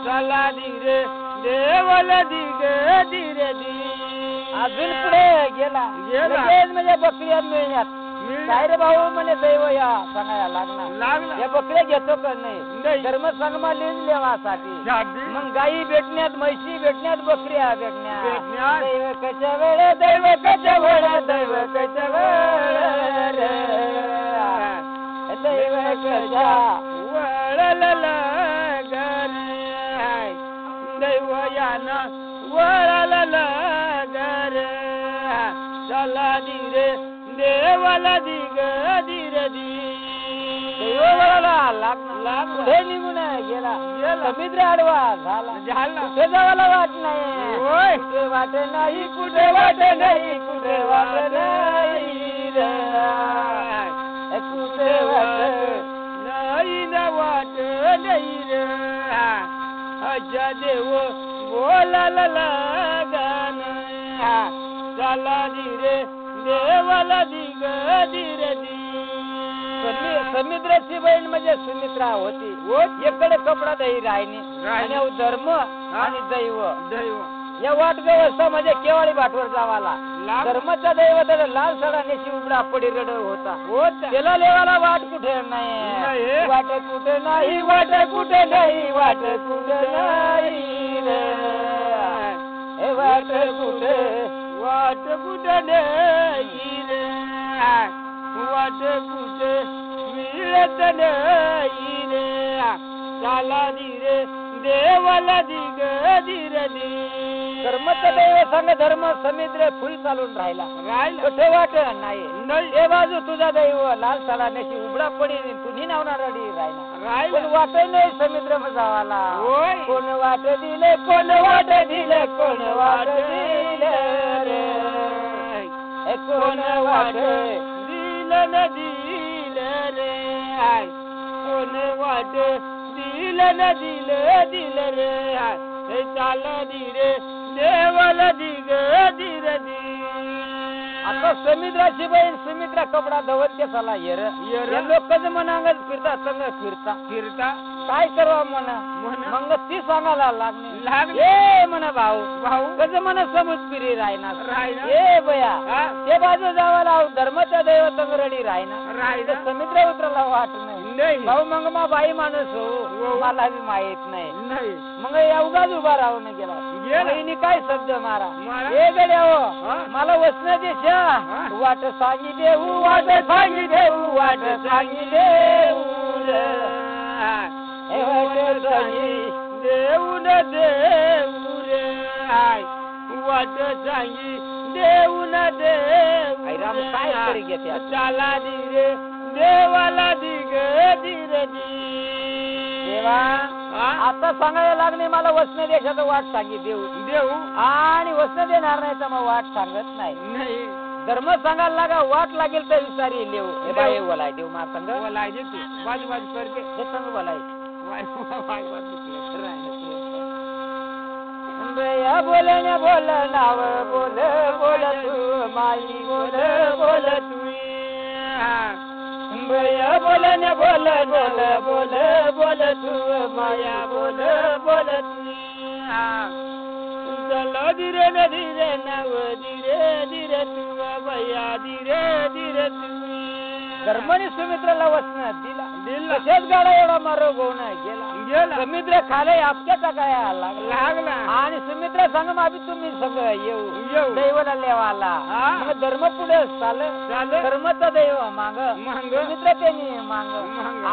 चला धीरे देवाला धीरे धीरे अजून पुढे गेला म्हणजे बकऱ्या मिळण्यात काय रे भाऊ म्हणे दैव या सांगायला लागणार या बकऱ्या घेतो का नाही धर्म संगमा लिहून लेवासाठी मग गायी भेटण्यात म्हैशी भेटण्यात बकऱ्या भेटण्यात दैव कच्या वेळ दैव कच्या वेळ दैव कच्या वेळ दैव कच्या वळला दैव याना वळला गर चला धीरे देवाला दिग धीरे देवाला लाग पुढे निघून गेला समुद्र आडवा झाला कुठे जावाला वाट नाही कुठे वाट नाही कुठे वाट नाही कुठे वाट नाही कुठे वाट नाही ना वाट नाही रे अजा देव बोलाला गान चला धीरे देवाला दिग धीरे समुद्राची बहीण म्हणजे सुमित्रा होती एकडे कपडा दही राहिनी आणि धर्म आणि दैव या वाट व्यवस्था म्हणजे केवाळी भाटवर जावाला धर्माचा दैव तर लाल सडानेशी उघडा पडी रड होता त्याला लेवाला वाट कुठे नाही वाट कुठे नाही वाट कुठे नाही वाट कुठे नाही वाट कुठे वाट कुठे नाही वाट कुठे मिळत नाही चला धीरे देवाला दिग धीरे धर्माचा दैव सांग धर्म समुद्र फुल चालून राहिला कुठे वाट नाही हे बाजू तुझा दैव लाल सडानेशी उघडा पडी तुझी नावना रडी राहिला पण वाट नाही समुद्र जावाला कोण वाट दिले कोण वाट दिले कोण वाट दिले रे कोण वाट दिलं न दिलं रे कोण वाट दिलं न दिलं रे चाल धीरे देवाला दिग धीरे आता समुद्राची बहीण सुमित्रा कपडा धवत चला येर लोक मनांगच फिरता काय करवा मग ती सांगायला लागणे म्हणा भाऊ कस म्हणा समुद्र फिरी राहणार ए बया ते बाजू जावाला धर्माच्या दैव तंगरडी राहणार समुद्र उतरला वाट नाही भाऊ मग मा बाई माणूस हो मला बी माहित नाही मग एवढाच उभा राहून गेला काय शब्द मारा हे गड्या हो मला वचन देशा वाट सांगी देऊ वाट सांगी देऊ वाट सांगी देऊ वाट सांगी देऊ न देऊ रे वाट सांगी देऊ न देऊ काय करी घेते चाला धीरे देवाला दिग धीरे देवा आता सांगायला लागणे मला वचन देशाचं वाट सांगी देऊ आणि वचन देणार नाही तर मग वाट सांगत नाही धर्म सांगायला लागा वाट लागेल तर विचारी लेऊ हे बाई बोलाय देऊ मा संग बोलाय देते बाजू बाजू करके हे संग बोलाय बया बोले न बोल नाव बोल बोल तू माई बोल बोल तू बया बोले न बोल बोल बोल बोल तू माया बोल बोल तू चलो धीरे धीरे नव धीरे धीरे तू बया धीरे धीरे तू धर्माने सुमित्राला वचन दिला तसेच गाडा एवढा मारो गोण गेला समुद्र खाले आपल्या टाकाया लागला आणि सुमित्रा सांग माबी तुम्ही संग येऊ दैवाला लेवाला मग धर्म पुढे चाल धर्माचा दैव मांग सुमित्रा त्यांनी मांग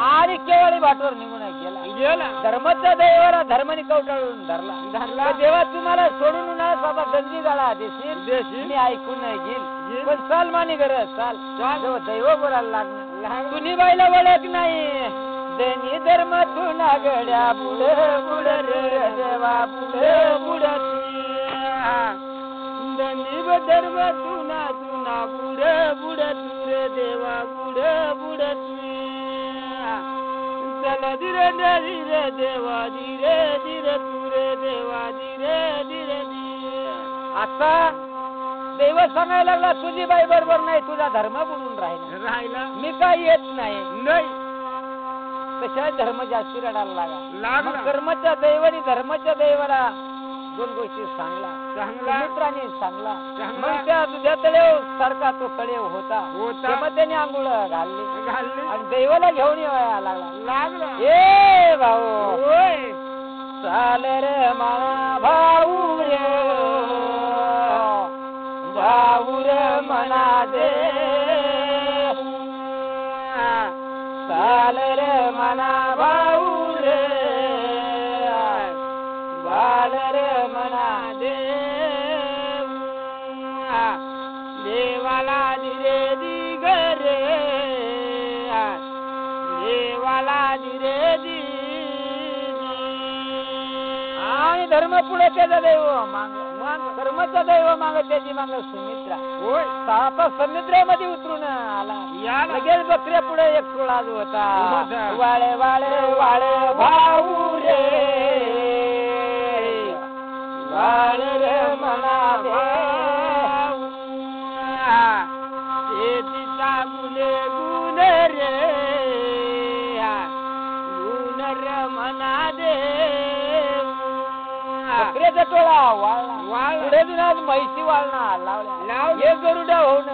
आणि केवळी भाटवर निघून गेला धर्माच्या दैवाला धर्माने कवटाळून धरला देवा तुम्हाला सोडून ना बाबा गंजी गाळा देशील मी ऐकून घेईल पण चाल मानी गरज चाल दैव बोलायला लागणार तुनी बाईला ओळख नाही देनी धर्म तुना गड्या बुड बुड रे देवा बुड बुड देनी धर्म तुना तुना बुड बुड तू रे देवा बुड बुड चला धीरे धीरे देवा धीरे धीरे तू रे देवा धीरे धीरे आता देव सांगायला लागला तुझी बाई बरोबर नाही तुझा धर्म बुडून राहिला मी काय येत नाही तशा धर्म जास्ती रडायला लागला धर्माच्या दैवानी धर्माच्या दैवाला दोन गोष्टी सांगला चांगला मित्राने सांगला चांगला. मग त्या दुध्या तळेव सारखा तो तळेव होता तेव्हा त्याने आंघोळ घालली घालली आणि दैवाला घेऊन यायला लागला लागला ए भाऊ होय चाल रे म्हणा भाऊ रे भाऊ रे म्हणा दे चाल रे म्हणा भाऊ रे बाल रे म्हणा दे देवाला दिरे दिगरे देवाला दिरे दी आणि धर्म पुढे त्याचा दैव माग धर्माचा दैव माग त्याची माग सुमित्रा होय आता समुद्रामध्ये उतरून आला लगेच बकऱ्या पुढे एक टोळा होता वाळे वाळे वाळे भाऊ रे वाळे रे म्हणा भाऊ शेतीचा गुले गुले रे गुण रे म्हणा दे बकऱ्याचा टोळा वाळला पुढे दिनात म्हैसी वाळणा लावल्या हे गरुडा होऊन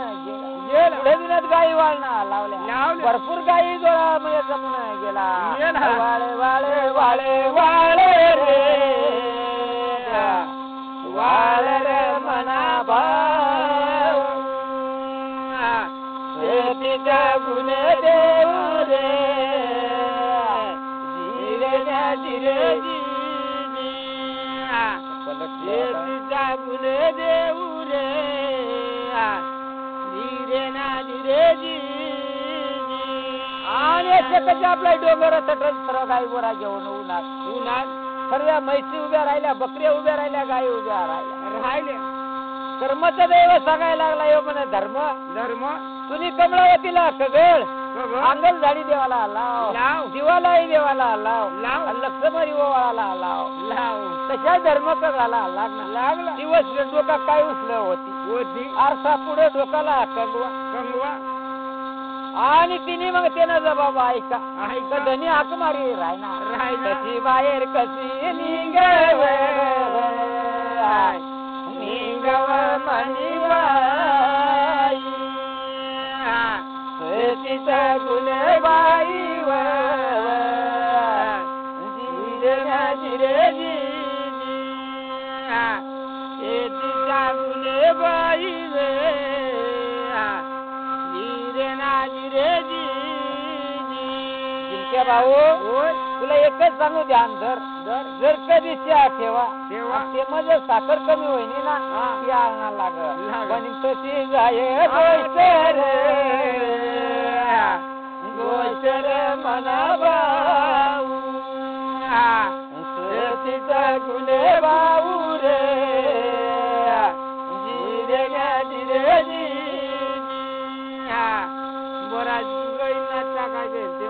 गेला पुढे दिनात गाई वाळणा लावल्या भरपूर गाई डोळा म्हणजे जमून गेला वाळे वाळे वाळे वाळे रे वाळे रे म्हणा भाऊ शेतीचा गुणे देऊ रे जिरे जिरे शेतीचा गुणे देऊ रे धीरे ना धीरे जी आणि शेताच्या आपल्या डोंगर सर्व गाई बोरा घेऊन उन्हात सर्व म्हैसी उभ्या राहिल्या बकऱ्या उभ्या राहिल्या गाई उभ्या राहिल्या धर्माचा दैव सांगायला लागला यो म्हणे धर्म धर्म तुम्ही कमळावतीला कगळ अंगल झाडी देवाला लाव जीवालाही देवाला लाव लक्ष्मणी ओवाळाला लाव तशा धर्म कगाला लागला दिवस डोका काय उचल होती आरसा पुढे डोकाला कंगवा आणि तिने मग त्यानं जबाब ऐका धनी हाक मारी राहणार कशी बाहेर कशी निंगव मणी शेतीचा गुणे बाई जिरे जी शेतीचा गुणे बाई जिरे ना जिरे जी जिंक्या भाऊ तुला एकच सांगू ध्यान जर कधी ठेवा ते मध्ये साखर कमी होईन ना ती आणा लागल पण तशी जाय गोष्ट रे म्हणा भाऊ शेतीचा गुणे भाऊ रे जिरे जिरे जी बरा टाकायचे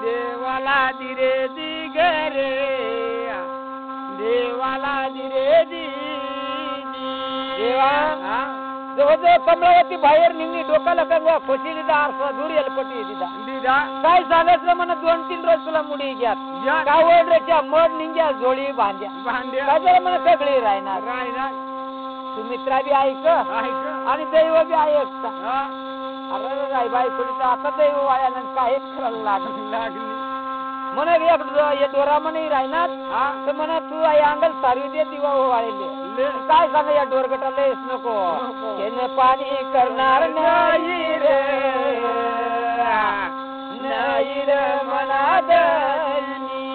देवाला दिरे दिगरे देवाला दिरे दी देवा जवळजवळ कमळावती बाहेर निघली डोकाला कंगवा खोशी दिदा आरसा दूर एलपटी दिदा काय सांगायचं म्हणा 2-3 रोज तुला मुडी घ्या कावड्याच्या मड निंग्या जोडी बांध्या काय जरा म्हणा सगळी राहणार सुमित्रा बी ऐक आणि दैव बी ऐकता अरे बाई थोडी आता दैव वायानं काय करायला लागली म्हणा एक दोरा म्हणे राहणार तर म्हणा तू अंगल सारवी दे दिवा वाळले काय सांगा या डोरगटाला येस नको त्याने पाणी करणार नाही रे म्हणा दनी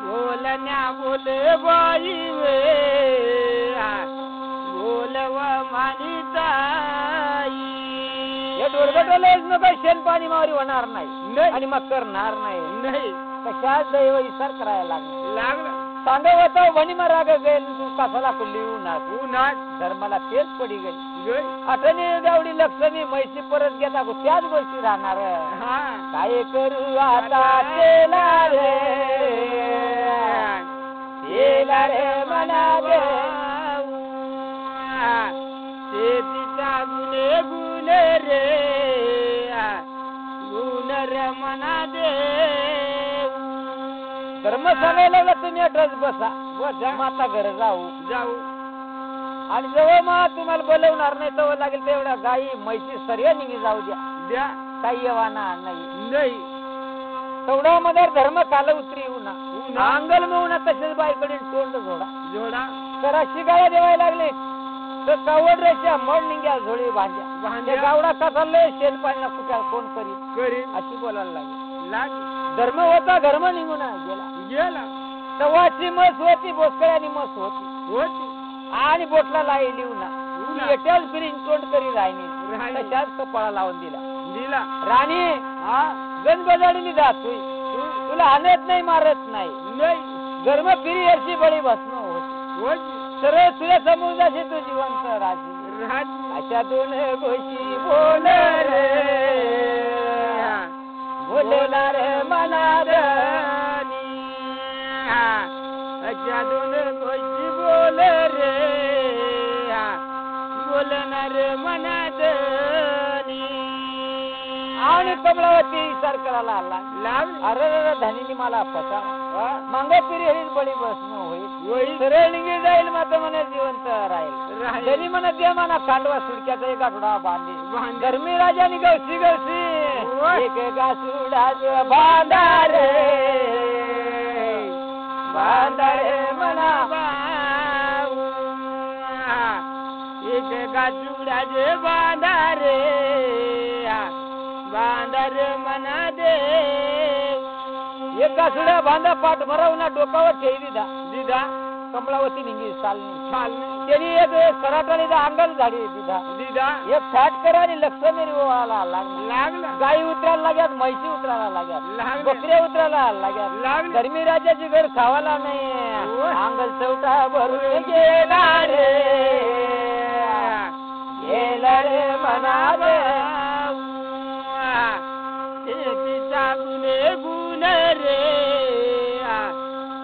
बोलण्या बोले बाई बोलव मानिता डोरगटाला नको शेण पाणी मावरी होणार नाही आणि मग करणार नाही कशाच दैव विचार करायला लागला सांगा होता वणी राग गेल तू कसाला कुल्ली उन्हात धर्माला तेच पडी गेली आठवणी एवढी लक्ष्मी म्हैसी परत घेता त्याच गोष्टी राहणार काय करू आता केला रे म्हणा दे शेतीचा गुणे गुणे रे गुण रे म्हणा दे धर्म सांगायला लागला तुम्ही अटच बसा माता घर जाऊ आणि जेव्हा मग तुम्हाला बोलवणार नाही तेव्हा लागेल तेवढ्या गाई म्हैशी सर्व निघी जाऊ द्या काही येवाना नाही तेवढा मध्ये धर्म काल उतरी येऊ ना अंगल मिळून तसेच बाईकडे तोंड जोडा तर अशी गाय देवायला लागले तर कावड रेषा मड निघ्या झोळी भांड्या गावडा कसा लय शेण पाण्याला कुठ्या कोण करी अशी बोलायला लागली धर्म होता धर्म निघून गेला तवाची मस होती बोसकळ्यानी मस होती आणि बोटला लाई लिहू ना एट्याच फिरीन तोंड करी राहिनी तशाच कपाळा लावून दिला राणी गणगजाडीने जात तुला हाणत नाही मारत नाही धर्म फिरी अशी बळी भस्म होती सरळ तुझ्या समुद्राशी तू जिवंत राजी अशा दोन गोष्टी बोल रे बोलणार मनादनी अशा दोन गोष्टी बोल रे बोलणार मनादनी आणि कमलावती विचार करायला आला अरे धनीनी मला पता मांगा पिरी हेच बळी भस्म होईल सरळ निघी जाईल मात्र मला जिवंत राहील धनी म्हणा दे म्हणा कांडवा सुडक्याचा एक आठवडा बांधे धर्मी राजानी गवशी एक गासुडा बांधारे म्हणा एक गासुडा बांधारे बांधार म्हणा दे एका सुड्या बांधा पाठ भराव ना डोकावर ठेवी दिदा कमलावती निघी चालणी त्यांनी एक कराटाने अंगल झाडी दिदा एक फाटकर आणि लक्ष्मी रिवाला लागला गाई उतरायला लाग्यात म्हैशी उतरायला लाग्यात बकऱ्या उतरायला लाग्यात धर्मी राजाची घर खावाला नाही अंगल चौटा भरून गेला रे म्हणा रे गुणे गुण रे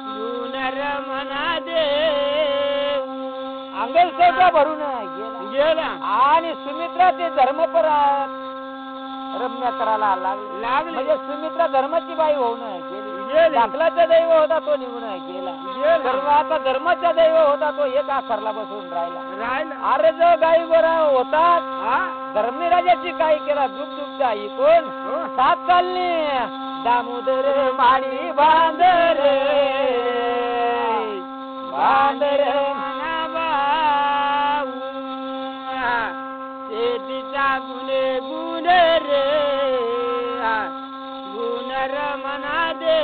गुणर म्हणा दे अंगल चौका भरून गेला आणि सुमित्रा ते धर्मपरा रम्य करायला लागली म्हणजे सुमित्रा धर्माची बाई होऊन गेली दाखलाचा दैव होता तो निघून गेला आता धर्माचा दैव होता तो एक आखरला बसून राहिला अरे जो गाई गोरा होता धर्मी राजाची काय केला दुख दुखता कोण सात चालली दामोदर माळी बांधर शेतीचा गुणे गुण रे गुणर म्हणा दे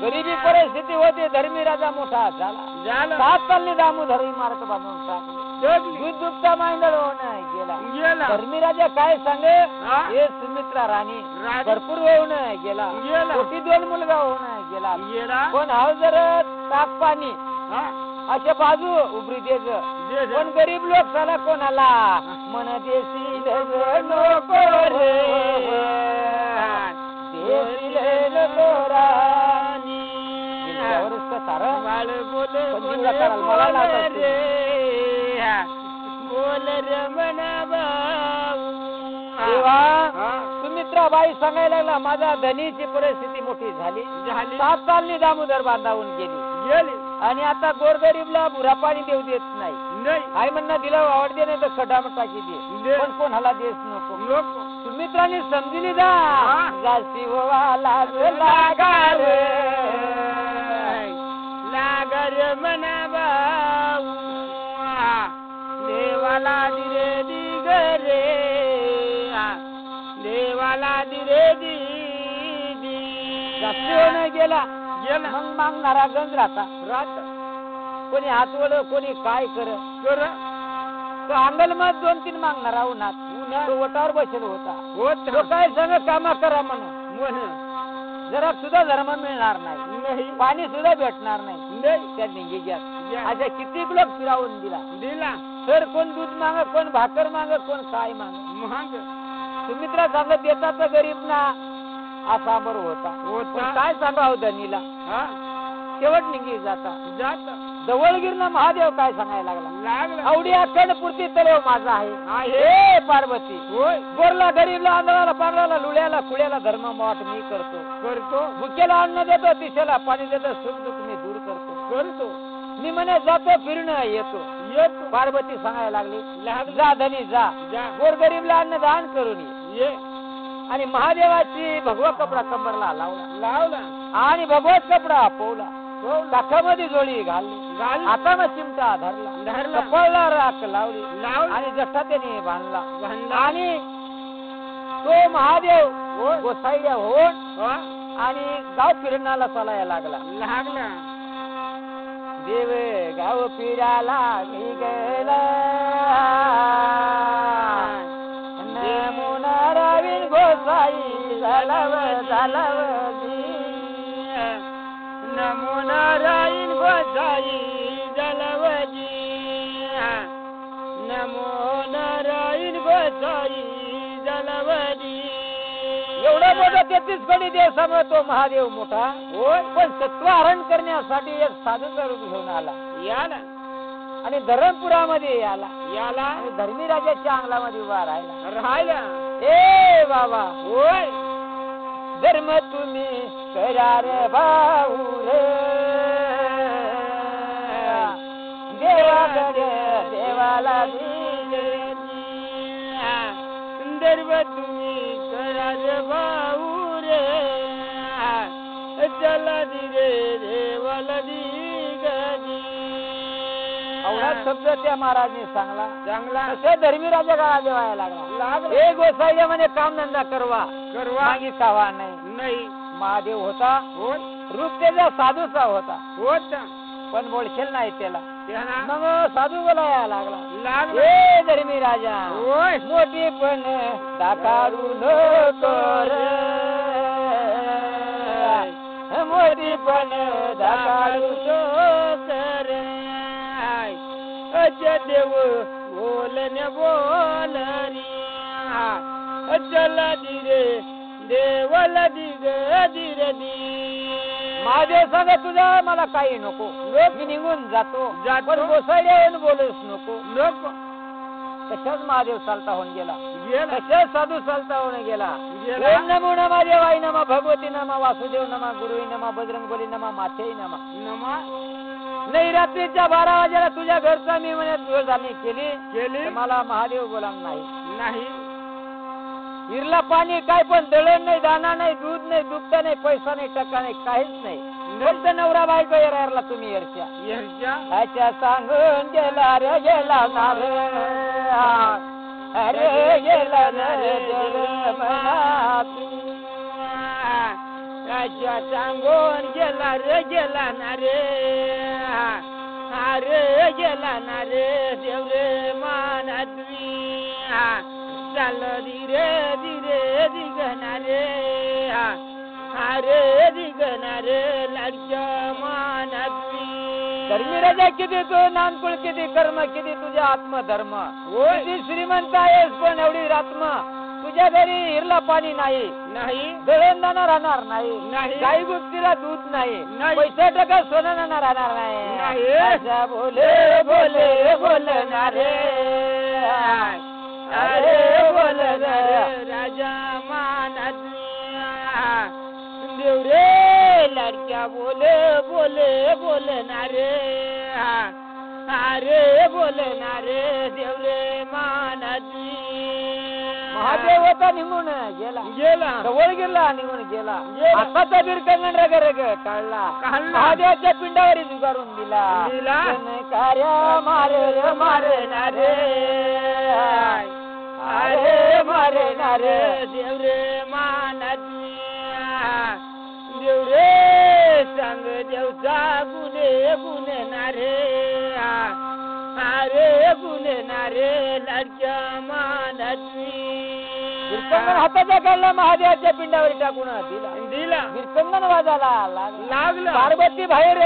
गरीबी परिस्थिती होती धर्मी राजा मोठा झाला सात चालली दामोदर इमारत बांधून टाकली दूध दुभता मांडळ होऊन गेला धर्मी राजा काय सांगे हे सुमित्रा राणी भरपूर होऊन गेला मोठी दोन मुलगा होऊन गेला पण हा जर ताक पाणी अशा बाजू उभरी देज पण गरीब लोक चला कोणाला मन देशील नको रे देशील नको राणी सारं मला रे बोल रमणा सुमित्रा बाई सांगायला लागला माझ्या धनीची परिस्थिती मोठी झाली सात सालनी दामोदर बांधावून गेली आणि आता गोरगरीबला बुरा पाणी देऊ देत नाही आई म्हणणं दिला आवडते नाही तर खडाम टाकी दे पण कोणाला देस नको सुमित्राने समजली जास्ती लागर म्हणा देवाला दिरे दिगरे देवाला दिरे दी गेला मग मागणारा गंज राहता कोणी हातवड कोणी काय कर तो अंगल मत 2-3 मागणारा उन्हात वटावर बसेल होता काय सांग कामा करा म्हणून जरा सुद्धा धर्म मिळणार नाही पाणी सुद्धा भेटणार नाही त्या डिंगीच्यात अशा किती लोक फिरावून दिला तर कोण दूध माग कोण भाकर माग कोण काय माग सुमित्रा सांगत देतात तर गरीब ना असा बरोबर होता काय सांगा धनीला शेवट निघी जाता जवळगिरला महादेव काय सांगायला लागला आवडी अखंडपुरती तलेव माझा आहे हे पार्वती गोरला गरीबला आंधळाला पांढराला लुळ्याला कुळ्याला धर्म वाट मी करतो भुकेला अन्न देतो तिशेला पाणी देतो सुख दुःख मी दूर करतो मी म्हणे जातो फिरणं येतो पार्वती सांगायला लागली जा धनी जा गोर गरीबला अन्न दान करून ये आणि महादेवाची भगवा कपडा कंबरला लावला आणि भगवत कपडा पोवला काखामध्ये जोडी घालली हातानं चिमटा धरला कपाळाला राख लावली आणि जठ्ठा त्याने बांधला आणि तो महादेव गोसाईया होऊन आणि गाव फिरण्याला चालायला लागला देव गाव फिरायला निघाला नमो नारायण गोसाई झालाव नमो नारायण गोसाई जलवजी नमो नारायण गोसाई जलवजी एवढा मोठा 33 कोटी देव समोर तो महादेव मोठा पण सत्वहरण करण्यासाठी एक साधूचा रूप घेऊन आला आणि धरणपुरामध्ये आला आणि धर्मी राजाच्या अंगलामध्ये उभा राहिला ए बाबा होय धर्म तुम्ही करा रे भाऊ रे देवाकडे देवाला धर्म तुम्ही करा रे भाऊ रे चला दिरे देवाला एवढा शब्द त्या महाराजने चांगला तसे धर्मी राजा काळा देवायला लागला हे गोसाई म्हणे काम धंदा करवा मागी कावा नाही महादेव होता रूप त्याचा साधूचा होता पण बोलशेल नाही त्याला मग साधू बोलायला लागला हे धर्मी राजा मोठी पण दाखाडू नको मोठी पण दाखाडू नको देव बोलने बोलरी चला दिरे देवाला दिरे महादेव सांगा तुझा मला काही नको मी निघून जातो पण गोसाई बोलूच नको तशाच महादेव चालता होऊन गेला तशाच साधू चालता होऊन गेला ओम नमो नमा देवाय नमा भगवती नमा वासुदेव नमा गुरुई नमा बजरंगबली नमा माथेई नमा नाही रात्रीच्या 12 वाजेला तुझ्या घरचा मी म्हणे तुळजाणी केली मला महादेव बोला नाही हिरला पाणी काय पण दळण नाही दाना नाही दूध नाही दुपटा नाही पैसा नाही टक्का नाही काहीच नाही फक्त नवरा बायको येरायला तुम्ही ह्याच्या सांगून गेला रे गेला ना रे अरे गेला ना रे सांगून गेला ना रे अरे गेला ना रे देव रे मानवी चाल धीरे धीरे दिगना रे अरे दिगना रे लाडच्या मानवी धर्मी राजा किती तू नानकुळ किती कर्म किती तुझ्या आत्मधर्म किती श्रीमंत आहेस पण एवढी आत्मा तुझ्या घरी हिरला पाणी नाही दळणदाना राहणार नाही गाई गुप्तीला दूध नाही पैसा टका सोनं राहणार नाही बोले बोले बोलणार अरे बोलणार राजा मानवी देव रे लाडक्या बोले बोले बोलणार अरे बोलणार देव रे मानवी महादेव होता निघून गेला जवळ गेला निघून गेला आताचा बिरकंगण रग रग काढला महादेवाच्या पिंडावरी जुगारून दिला कार्या मारणारे अरे मारणारे देव रे मानवी देव रे सांग देवचा गुन्हेनारे अरे गुन्हेनारे लाडक्या मानवी बिरकंगण हाताच्या काढला महादेवाच्या पिंडावर टाकून दिला बिरकंगण वाजाला लागला पार्वती बाहेर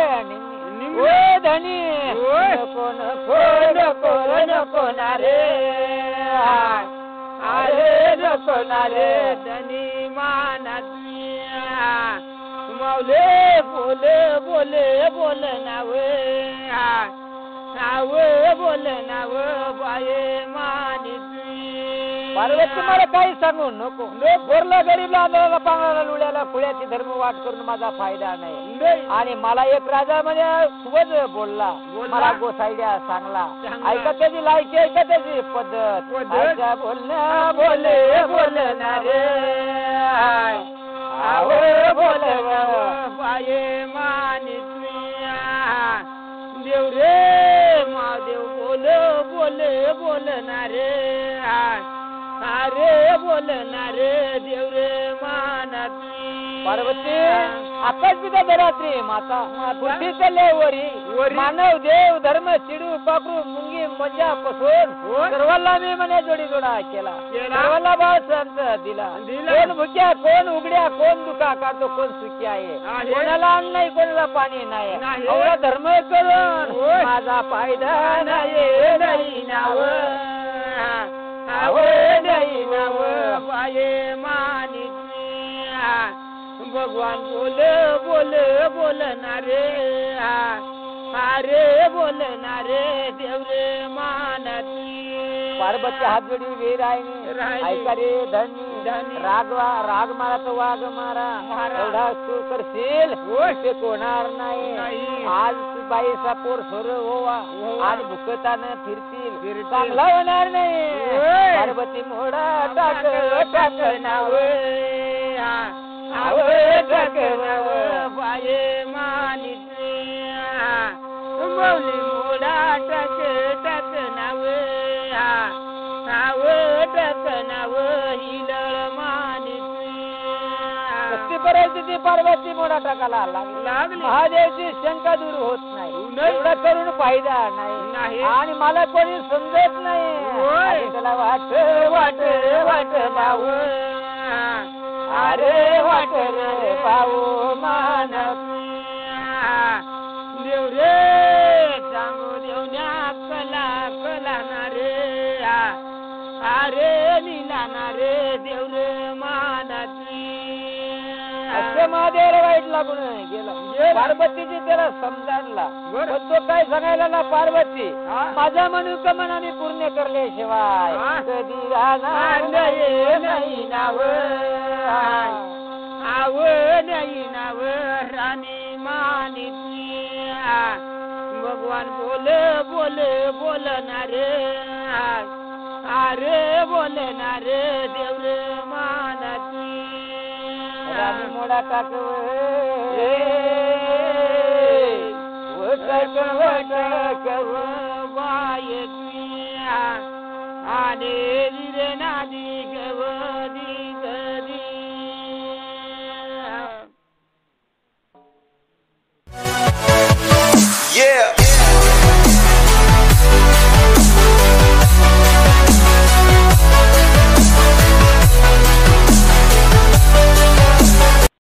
ओ धनी नको नको नको नको नारे अरे नको नारे धनी मानवी माऊले बोले बोले बोल नाव नाव बोल नाव बाये मानी पार्वती मला काही सांगू नको. गोरला गरीबला आंधळाला पांगळाला लुळ्याला खुळ्याची धर्म वाट करून माझा फायदा नाही. आणि मला एक राजा म्हणजे खूपच बोलला, मला गोसाईड्या सांगला. ऐका त्याची लायकी, ऐका त्याची पद्धत. ऐका बोलण्या बोले बोलणारे बोल बाये मानी देव रे महादेव बोल बोले बोलणारे अरे बोलणारे देव रे माना पार्वती आकाश पिता धरात्री माता पृथ्वी चालले वरी मानव देव धर्म चिडू पाखरू मुंगी मजा पसरून सर्वांना मी म्हणे जोडी जोडा केला. सर्वांना भाव संत दिला. कोण भुक्या कोण उघड्या कोण दुखा काढतो कोण सुखी आहे. कोणाला अन्न नाही कोणाला पाणी नाही. एवढा धर्म करून माझा फायदा नाही नाही नाव नाही नाव बाये मानी भगवान बोल बोल बोलणारे अरे बोलणारे देव रे मानती. पार्वती हात जोडी वीर आहे ऐका रे धनी रागवा राग मारा तो वाघ मारा एवढा तू करशील ते कोणार नाही. आज बाईचा पोर सोर होवा आणि भुकताना फिरतील चांगला होणार नाही. पार्वती मोडा टाक टाक नाव टाक नाव बाये मानी मौली मोडा टाक टाक नाव टाक नाव हिलळ मानी कशी परिस्थिती पार्वती मोडा टाकायला लागली. महादेवची शंका दूर होत नाही. एवढा करून फायदा नाही आणि मला कोणी समजत नाही. त्याला वाट वाट वाट भाऊ अरे वाट रे भाऊ मानत देव रे सांगू देवन्या कला कला ना रे अरे लीला ना रे देव रे मानती. असे महादेव वाईट लागून गेला. पार्वतीची त्याला समजाडला पण तो काय सांगायला ना पार्वती माझा मनोकामना आम्ही पूर्ण करल्याशिवाय कधी राहणार नाही नाव आव नाही नाव राणी मानी भगवान बोल बोल बोलणारे अरे बोलणारे देव रे मानती. राणी मोडा टाकव बाय आणि रे नादी गवदी गदी. Yeah.